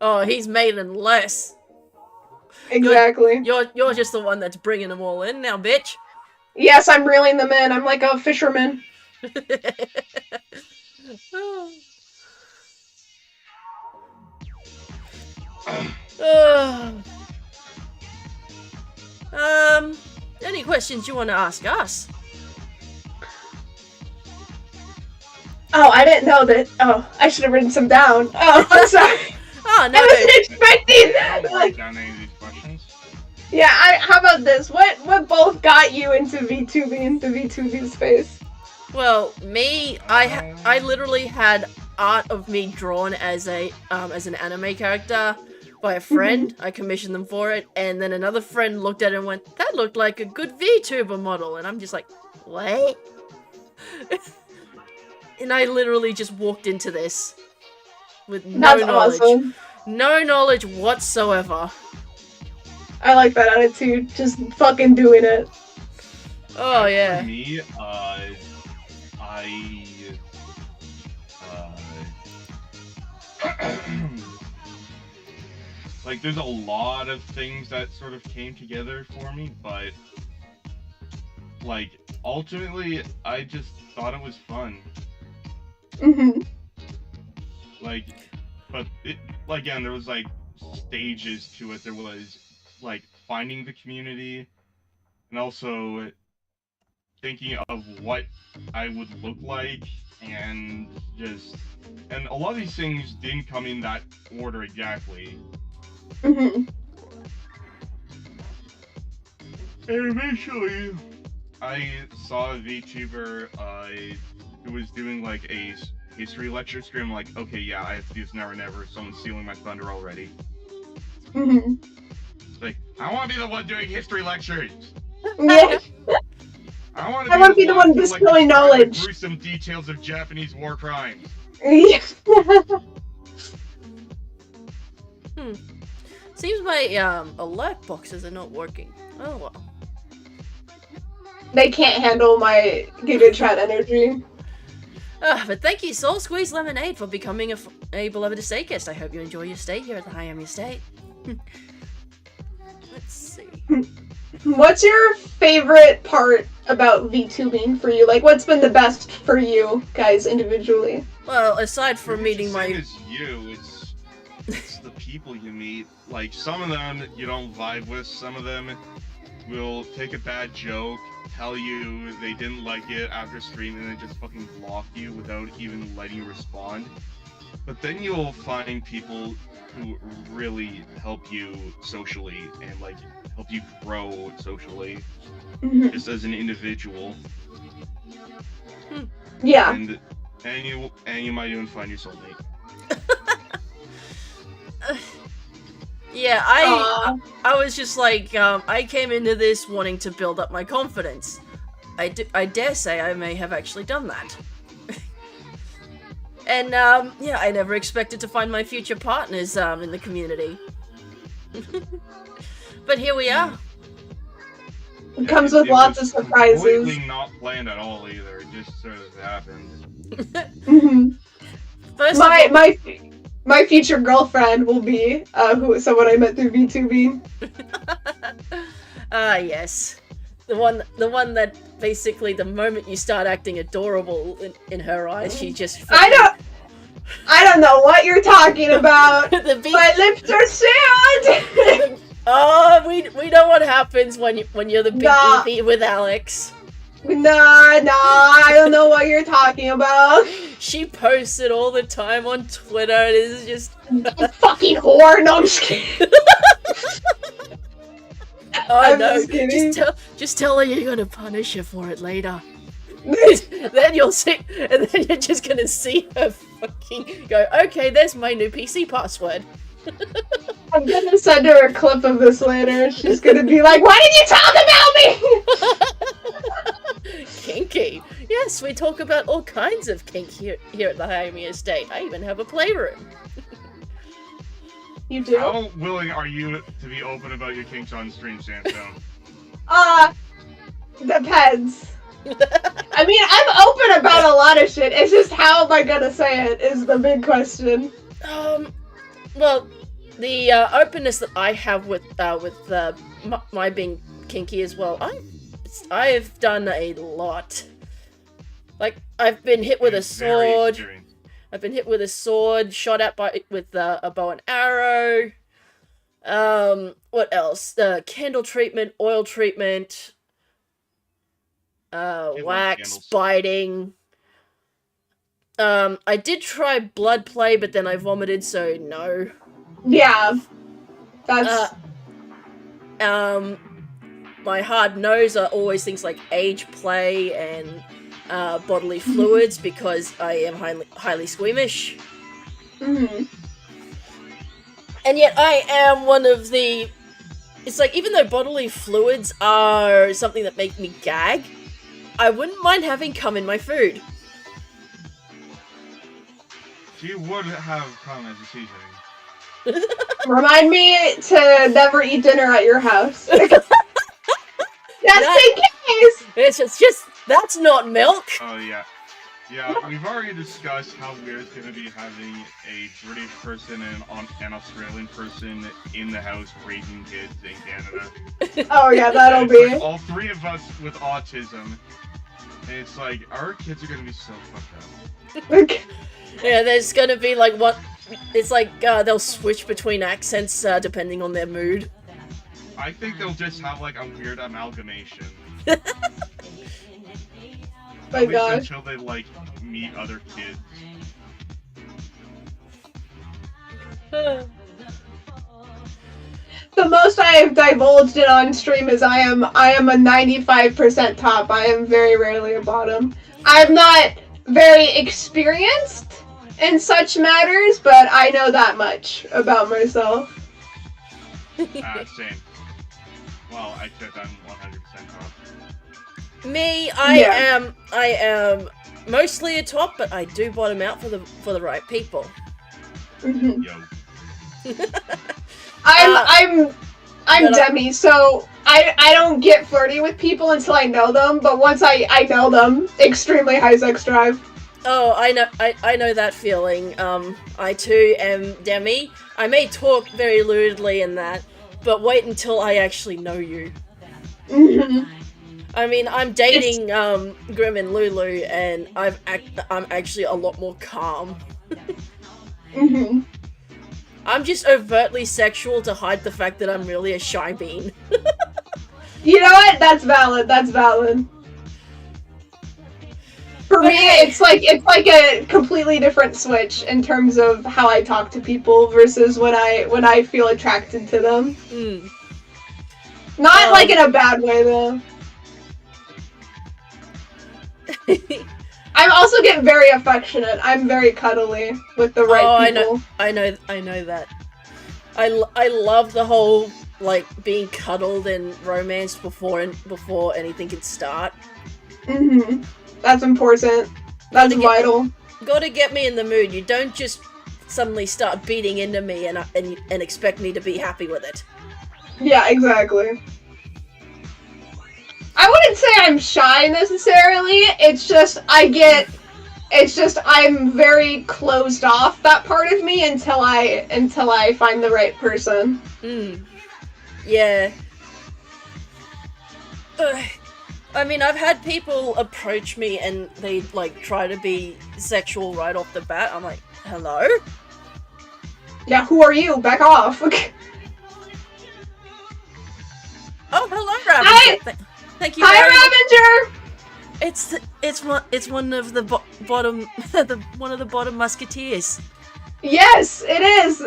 Oh, he's maidenless. Exactly. You're just the one that's bringing them all in now, bitch. Yes, I'm reeling them in. I'm like a fisherman. Any questions you want to ask us? Oh, I didn't know that. Oh, I should have written some down. Oh, I'm sorry. Oh, no. I wasn't expecting I don't that. write down any of these questions. Yeah, how about this? What both got you into VTubing space? Well, me, I literally had art of me drawn as an anime character by a friend. I commissioned them for it, and then another friend looked at it and went, "That looked like a good VTuber model," and I'm just like, "What?" And I literally just walked into this with no That's knowledge, awesome. no knowledge whatsoever. I like that attitude. Just fucking doing it. Oh yeah. For me, like, there's a lot of things that sort of came together for me, but, like, ultimately, I just thought it was fun. Mhm. Like, but it, again, there was, like, stages to it. There was, like, finding the community, and also thinking of what I would look like, and a lot of these things didn't come in that order exactly. Mhm. And eventually, I saw a VTuber who was doing like a history lecture stream. I'm like, okay, yeah, I have to do this Never Never. Someone's stealing my thunder already. Mhm. It's like, I want to be the one doing history lectures. Yeah. I want to be the one bestowing knowledge. The gruesome details of Japanese war crimes. Yeah. Seems my alert boxes are not working. Oh well. They can't handle my Giga Chat energy. But thank you, Soul Squeeze Lemonade, for becoming a beloved estate guest. I hope you enjoy your stay here at the Hayami estate. Let's see. What's your favorite part about VTubing for you? Like, what's been the best for you guys individually? Well, aside from meeting Same my... as you, it's the people you meet. Like, some of them you don't vibe with, some of them will take a bad joke, tell you they didn't like it after stream, and then just fucking block you without even letting you respond. But then you'll find people who really help you socially and like help you grow socially, just as an individual. Yeah. And you might even find your soulmate. Yeah, I was just like, I came into this wanting to build up my confidence. I dare say I may have actually done that. And, yeah, I never expected to find my future partners, in the community. But here we are. It comes with lots of surprises. Completely not planned at all either. It just sort of happened. First My future girlfriend will be someone I met through VTubing. Yes. The one that basically the moment you start acting adorable in her eyes, she just I know. I don't know what you're talking about. The beat. My lips are sealed. Oh, we know what happens when you're the big Nah. EP with Alex. Nah, I don't know what you're talking about. She posts it all the time on Twitter. It is just. Fucking whore. No, I'm just kidding. Oh I'm no! just kidding. Just tell her you're gonna punish her for it later. Then you'll see, and then you're just gonna see her fucking go. Okay, there's my new PC password. I'm gonna send her a clip of this later. She's gonna be like, "Why did you talk about me?" Kinky. Yes, we talk about all kinds of kink here at the Hayami estate. I even have a playroom. You do? How willing are you to be open about your kinks on stream, Sandstone? Depends. I mean, I'm open about a lot of shit. It's just how am I gonna say it is the big question. Well, the openness that I have with my being kinky as well, I've done a lot. Like, I've been hit with a sword. I've been hit with a sword, shot at with a bow and arrow. What else? Candle treatment, oil treatment, wax, candles. biting. I did try blood play, but then I vomited, so no. Yeah. That's... My hard no's are always things like age play and bodily fluids because I am highly squeamish. Mm-hmm. And yet I am one of the... It's like, even though bodily fluids are something that make me gag, I wouldn't mind having cum in my food. She would have come as a seasoning. Remind me to never eat dinner at your house. Just in case! It's just, that's not milk! Oh, yeah. Yeah, we've already discussed how weird it's going to be having a British person and an Australian person in the house raising kids in Canada. Oh yeah, that'll It's be... like all three of us with autism. And it's like, our kids are going to be so fucked up. Yeah, there's gonna be like what... It's like, they'll switch between accents depending on their mood. I think they'll just have like a weird amalgamation. My At least gosh. until they like meet other kids. The most I have divulged it on stream is I am a 95% top. I am very rarely a bottom. I'm not very experienced in such matters, but I know that much about myself. Same. Well, I said I'm 100% off. Me, I am mostly a top, but I do bottom out for the right people. Mm-hmm. Yo. I'm but, Demi, so I don't get flirty with people until I know them, but once I know them, extremely high sex drive. Oh, I know that feeling. I too am Demi. I may talk very lewdly in that, but wait until I actually know you. Mm-hmm. I mean, I'm dating Grim and Lulu, and I'm actually a lot more calm. Mm-hmm. I'm just overtly sexual to hide the fact that I'm really a shy bean. You know what? That's valid. That's valid. For me, it's like a completely different switch in terms of how I talk to people versus when I feel attracted to them. Mm. Not like in a bad way though. I also get very affectionate. I'm very cuddly with the right people. I know that. I love the whole like being cuddled and romanced before anything can start. Mm-hmm. That's important. That's vital. Gotta get me in the mood. You don't just suddenly start beating into me and expect me to be happy with it. Yeah, exactly. I wouldn't say I'm shy necessarily. It's just I'm very closed off that part of me until I find the right person. Yeah. I mean, I've had people approach me and they like try to be sexual right off the bat. I'm like, Hello? Yeah, who are you? Back off. Oh, hello, Hi! Ravenger. Thank you very much. Hi, Ravager! It's one of the bottom one of the bottom musketeers. Yes, it is.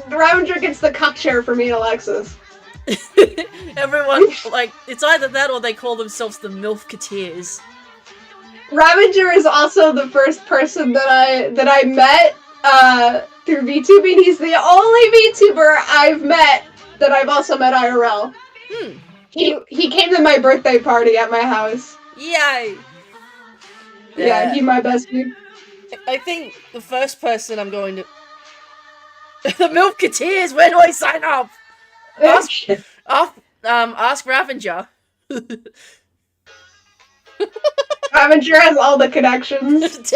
Ravager gets the cuck chair for me and Alexis. Everyone like it's either that or they call themselves the Milfketeers. Ravager is also the first person that I met through VTubing. He's the only VTuber I've met that I've also met IRL. He came to my birthday party at my house. Yay! Yeah, he my bestie. I think the first person I'm going to the Milfketeers. Where do I sign up? Ask Ravenger. Ravager has all the connections.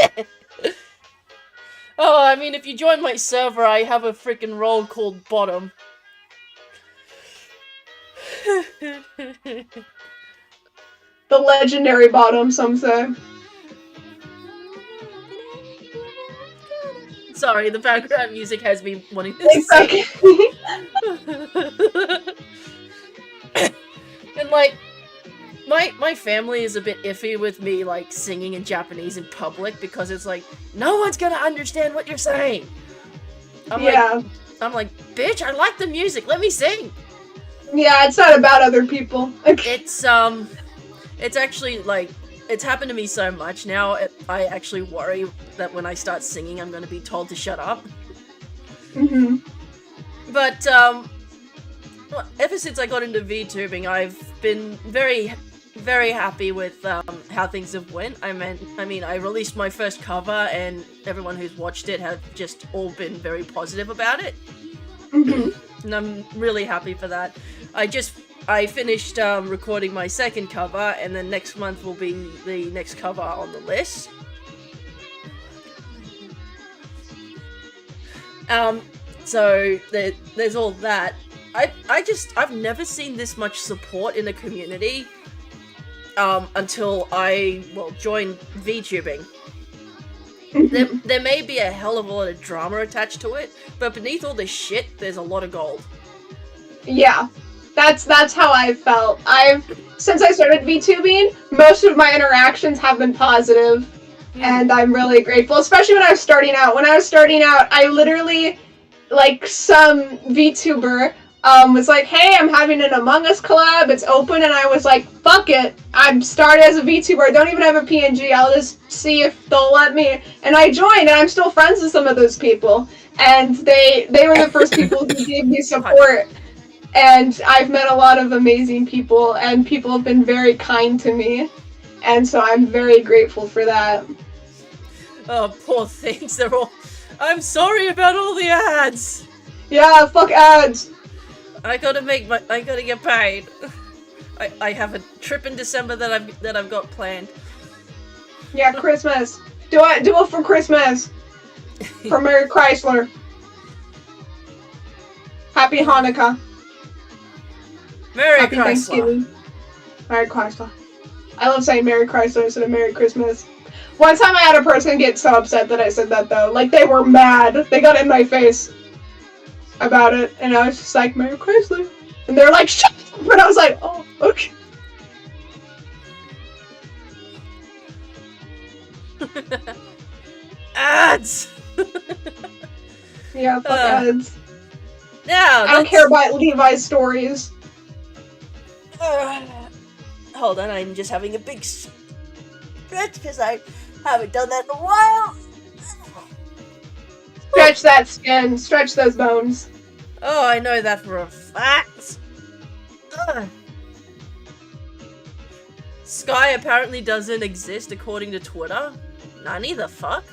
Oh, I mean, if you join my server, I have a freaking role called Bottom. The legendary Bottom, some say. Sorry, the background music has me wanting to It's sing. okay. And like, my family is a bit iffy with me like singing in Japanese in public because it's like no one's gonna understand what you're saying. I'm like, bitch, I like the music. Let me sing. Yeah, it's not about other people. It's actually like it's happened to me so much now. I actually worry that when I start singing, I'm gonna be told to shut up. But ever since I got into VTubing, I've been very, very happy with how things have went. I mean, I released my first cover, and everyone who's watched it have just all been very positive about it. And I'm really happy for that. I finished recording my second cover, and then next month will be the next cover on the list. So there's all that. I've never seen this much support in the community until I joined VTubing. There may be a hell of a lot of drama attached to it, but beneath all the shit, there's a lot of gold. Yeah, that's how I felt. Since I started VTubing, most of my interactions have been positive, and I'm really grateful. Especially when I was starting out. When I was starting out, I literally, like, some VTuber was like, "Hey, I'm having an Among Us collab. It's open," and I was like, "Fuck it! I'm started as a VTuber. I don't even have a PNG. I'll just see if they'll let me." And I joined, and I'm still friends with some of those people. And they were the first people who gave me support. And I've met a lot of amazing people, and people have been very kind to me. And so I'm very grateful for that. Oh, poor things. They're all... I'm sorry about all the ads. Yeah, fuck ads. I gotta get paid. I have a trip in December that I've got planned. Yeah, Christmas. Do it for Christmas. For Merry Chrysler. Happy Hanukkah. Merry Happy Chrysler. Thanksgiving. Merry Chrysler. I love saying Merry Chrysler instead of Merry Christmas. One time I had a person get so upset that I said that though. Like, they were mad. They got in my face about it, and I was just like, Merry Chrysler. And they're like, shut up! And I was like, oh, okay. Ads! Yeah, fuck ads. Yeah, I don't care about Levi's stories. Hold on, I'm just having a big stretch because I haven't done that in a while. Stretch that skin. Stretch those bones. Oh, I know that for a fact. Sky apparently doesn't exist according to Twitter. Nani the fuck?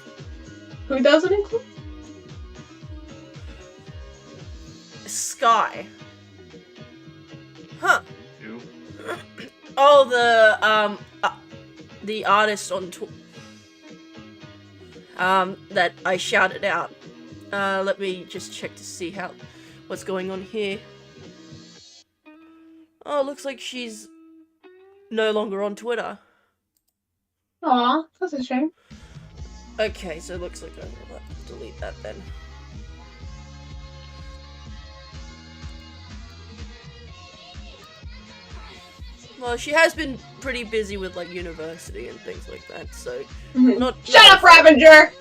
Who doesn't include? Sky. Huh. Who? Oh, the artist on that I shouted out. Let me just check to see what's going on here. Oh, looks like she's no longer on Twitter. Aw, that's a shame. Okay, so it looks like I'll have to delete that then. Well, she has been pretty busy with like university and things like that, so not. Shut up, Ravager!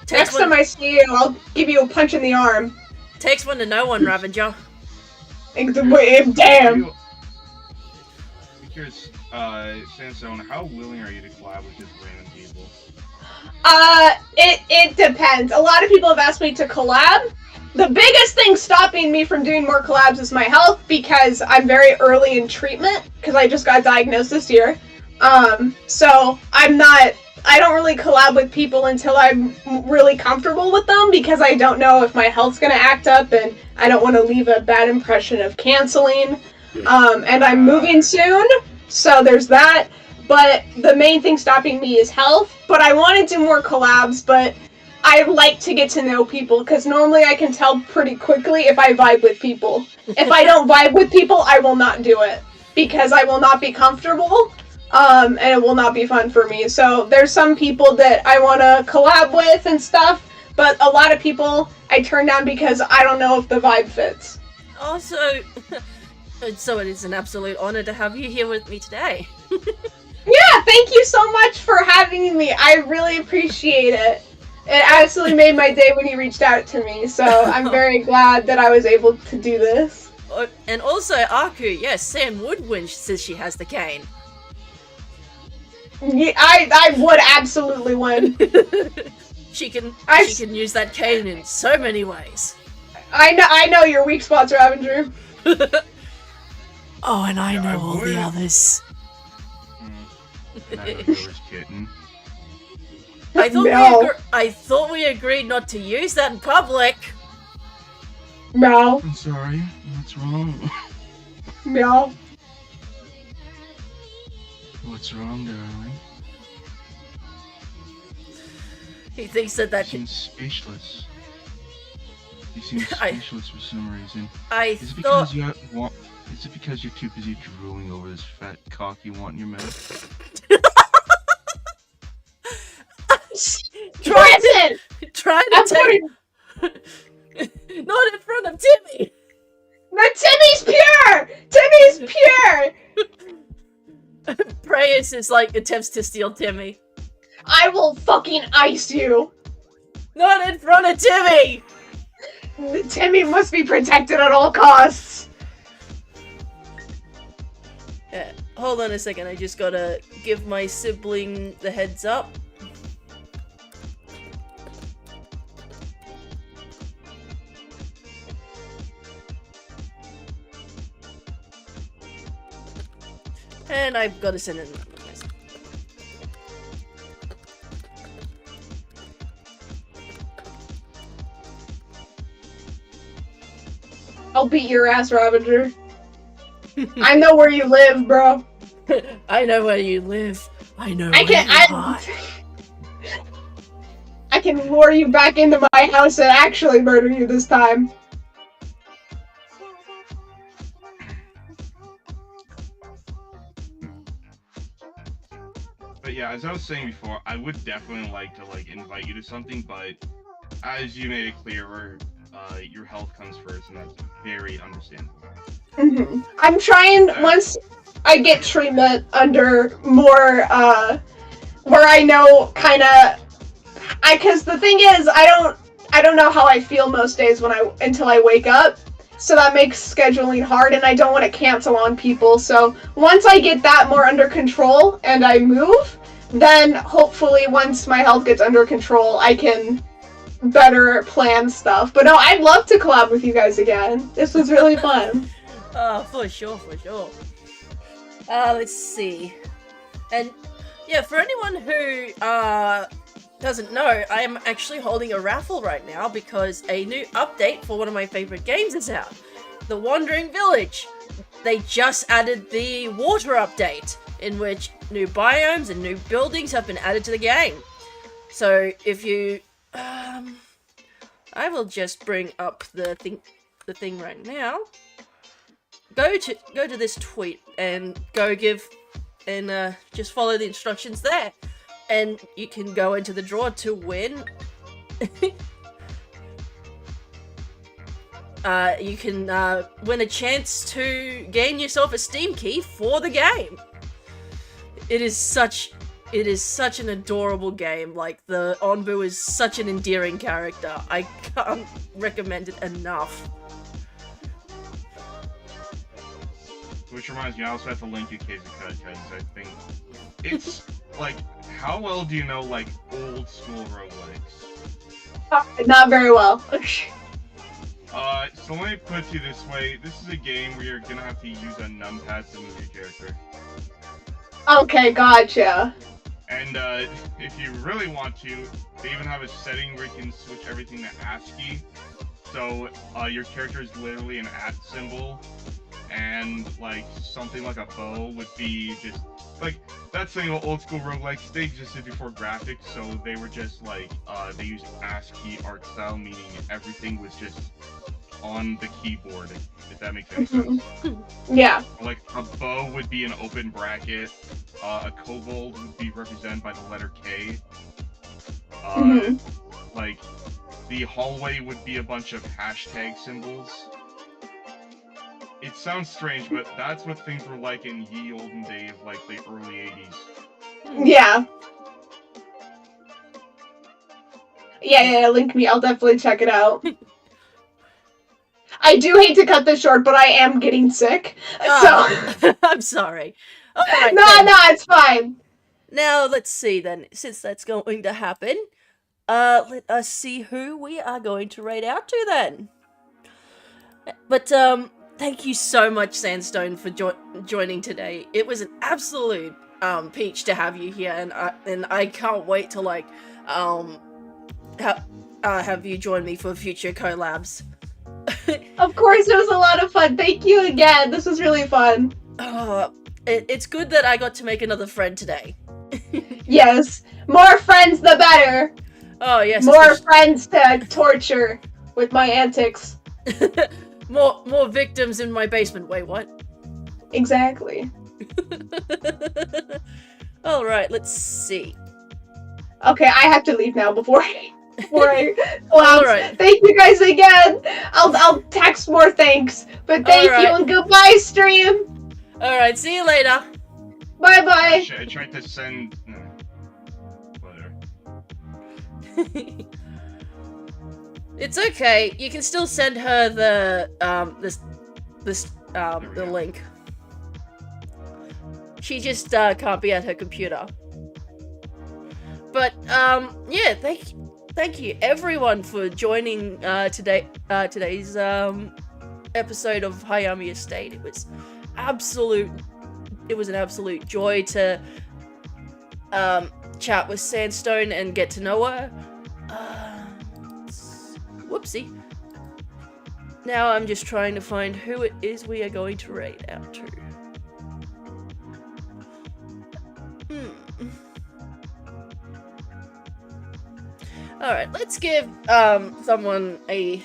Takes Next time I see you, I'll give you a punch in the arm. Takes one to know one, Ravager. Damn. Because, Sandstone, how willing are you to collab with just random people? It depends. A lot of people have asked me to collab. The biggest thing stopping me from doing more collabs is my health, because I'm very early in treatment, because I just got diagnosed this year. So I don't really collab with people until I'm really comfortable with them, because I don't know if my health's gonna act up, and I don't want to leave a bad impression of canceling. And I'm moving soon, so there's that. But the main thing stopping me is health. But I want to do more collabs, but I like to get to know people, because normally I can tell pretty quickly if I vibe with people. If I don't vibe with people, I will not do it, because I will not be comfortable, and it will not be fun for me. So there's some people that I want to collab with and stuff, but a lot of people I turn down because I don't know if the vibe fits. Also, so it is an absolute honor to have you here with me today. Yeah, thank you so much for having me. I really appreciate it. It absolutely made my day when you reached out to me, so I'm very glad that I was able to do this. And also, Aku, yes, Sam Woodwind says she has the cane. Yeah, I would absolutely win. She can use that cane in so many ways. I know your weak spots, Ravager. Oh, and I know all the others. Kitten. I thought we agreed not to use that in public. Meow. I'm sorry. What's wrong? Meow. What's wrong, darling? He thinks that You seem speechless. You seem speechless for some reason. Is it because you're too busy drooling over this fat cock you want in your mouth? Trying to take... Not in front of Timmy! No, Timmy's pure! Timmy's pure! Preyas is like attempts to steal Timmy. I will fucking ice you! Not in front of Timmy! Timmy must be protected at all costs! Yeah, hold on a second, I just gotta give my sibling the heads up. And I've got to send in another message. I'll beat your ass, Ravager. I know where you live, bro. I know where you live. I know where you hide. I can lure you back into my house and actually murder you this time. But yeah, as I was saying before, I would definitely like to invite you to something, but as you made it clear, your health comes first, and that's very understandable. Mm-hmm. I'm trying, once I get treatment under more, where I know because the thing is, I don't know how I feel most days until I wake up, so that makes scheduling hard, and I don't want to cancel on people. So once I get that more under control and I move, then hopefully once my health gets under control, I can better plan stuff. But no, I'd love to collab with you guys again. This was really fun. For sure. Let's see. And yeah, for anyone who doesn't know, I am actually holding a raffle right now because a new update for one of my favorite games is out. The Wandering Village. They just added the water update, in which new biomes and new buildings have been added to the game. So if you I will just bring up the thing right now. Go to this tweet and just follow the instructions there. and you can go into the draw to win. You can win a chance to gain yourself a Steam key for the game. It is such an adorable game. Like, the Onbu is such an endearing character. I can't recommend it enough. Which reminds me, I also have to link you Kazaka, because I think it's like, how well do you know like old school roguelikes? Not very well. So let me put it to you this way. This is a game where you're gonna have to use a numpad to move your character. Okay, gotcha. And if you really want to, they even have a setting where you can switch everything to ASCII. So your character is literally an @ symbol, and like something like a bow would be just like that thing of old school roguelikes. They existed before graphics, so they were just like they used ASCII art style, meaning everything was just on the keyboard, if that makes any sense. Yeah. Like a bow would be an open bracket, a kobold would be represented by the letter K. Like the hallway would be a bunch of hashtag symbols. It sounds strange, but that's what things were like in ye olden days, like the early 80s. Yeah. Yeah, link me. I'll definitely check it out. I do hate to cut this short, but I am getting sick. So I'm sorry. Alright, No, it's fine. Now let's see then, since that's going to happen, let us see who we are going to raid out to then. But thank you so much, Sandstone, for joining today. It was an absolute peach to have you here, and I can't wait to like have you join me for future collabs. Of course, it was a lot of fun. Thank you again. This was really fun. It's good that I got to make another friend today. Yes, more friends the better. Oh yes, more friends to torture with my antics. more victims in my basement. Wait, what? Exactly. All right, let's see. Okay, I have to leave now before I All right. Thank you guys again. I'll text more thanks, but thank you and goodbye, stream. All right, see you later. Bye bye. I tried to send. Whatever. It's okay. You can still send her the the link. She just can't be at her computer. But yeah, thank you everyone for joining today's episode of Hayami Estate. It was an absolute joy to chat with Sandstone and get to know her. Whoopsie. Now I'm just trying to find who it is we are going to raid out to. Alright, let's give someone a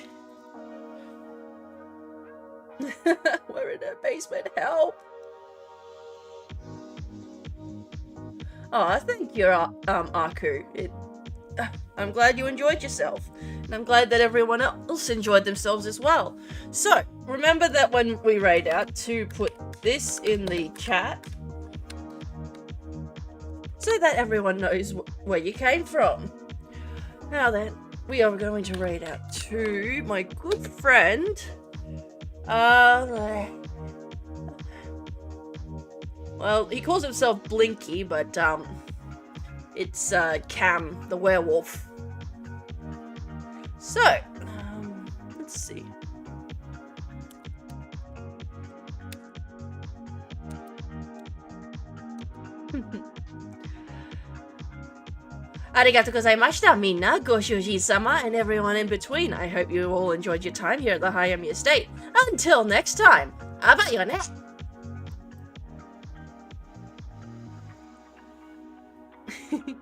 we're in a basement, help! Oh, thank you, Aku. I'm glad you enjoyed yourself, and I'm glad that everyone else enjoyed themselves as well. So, remember that when we raid out, to put this in the chat, so that everyone knows where you came from. Now then, we are going to raid out to my good friend, well, he calls himself Blinky, but, it's, Cam, the werewolf. So, let's see. Arigatou gozaimashita, minna, Goshoji-sama, and everyone in between. I hope you all enjoyed your time here at the Hayami Estate. Until next time, abayone! Hehehe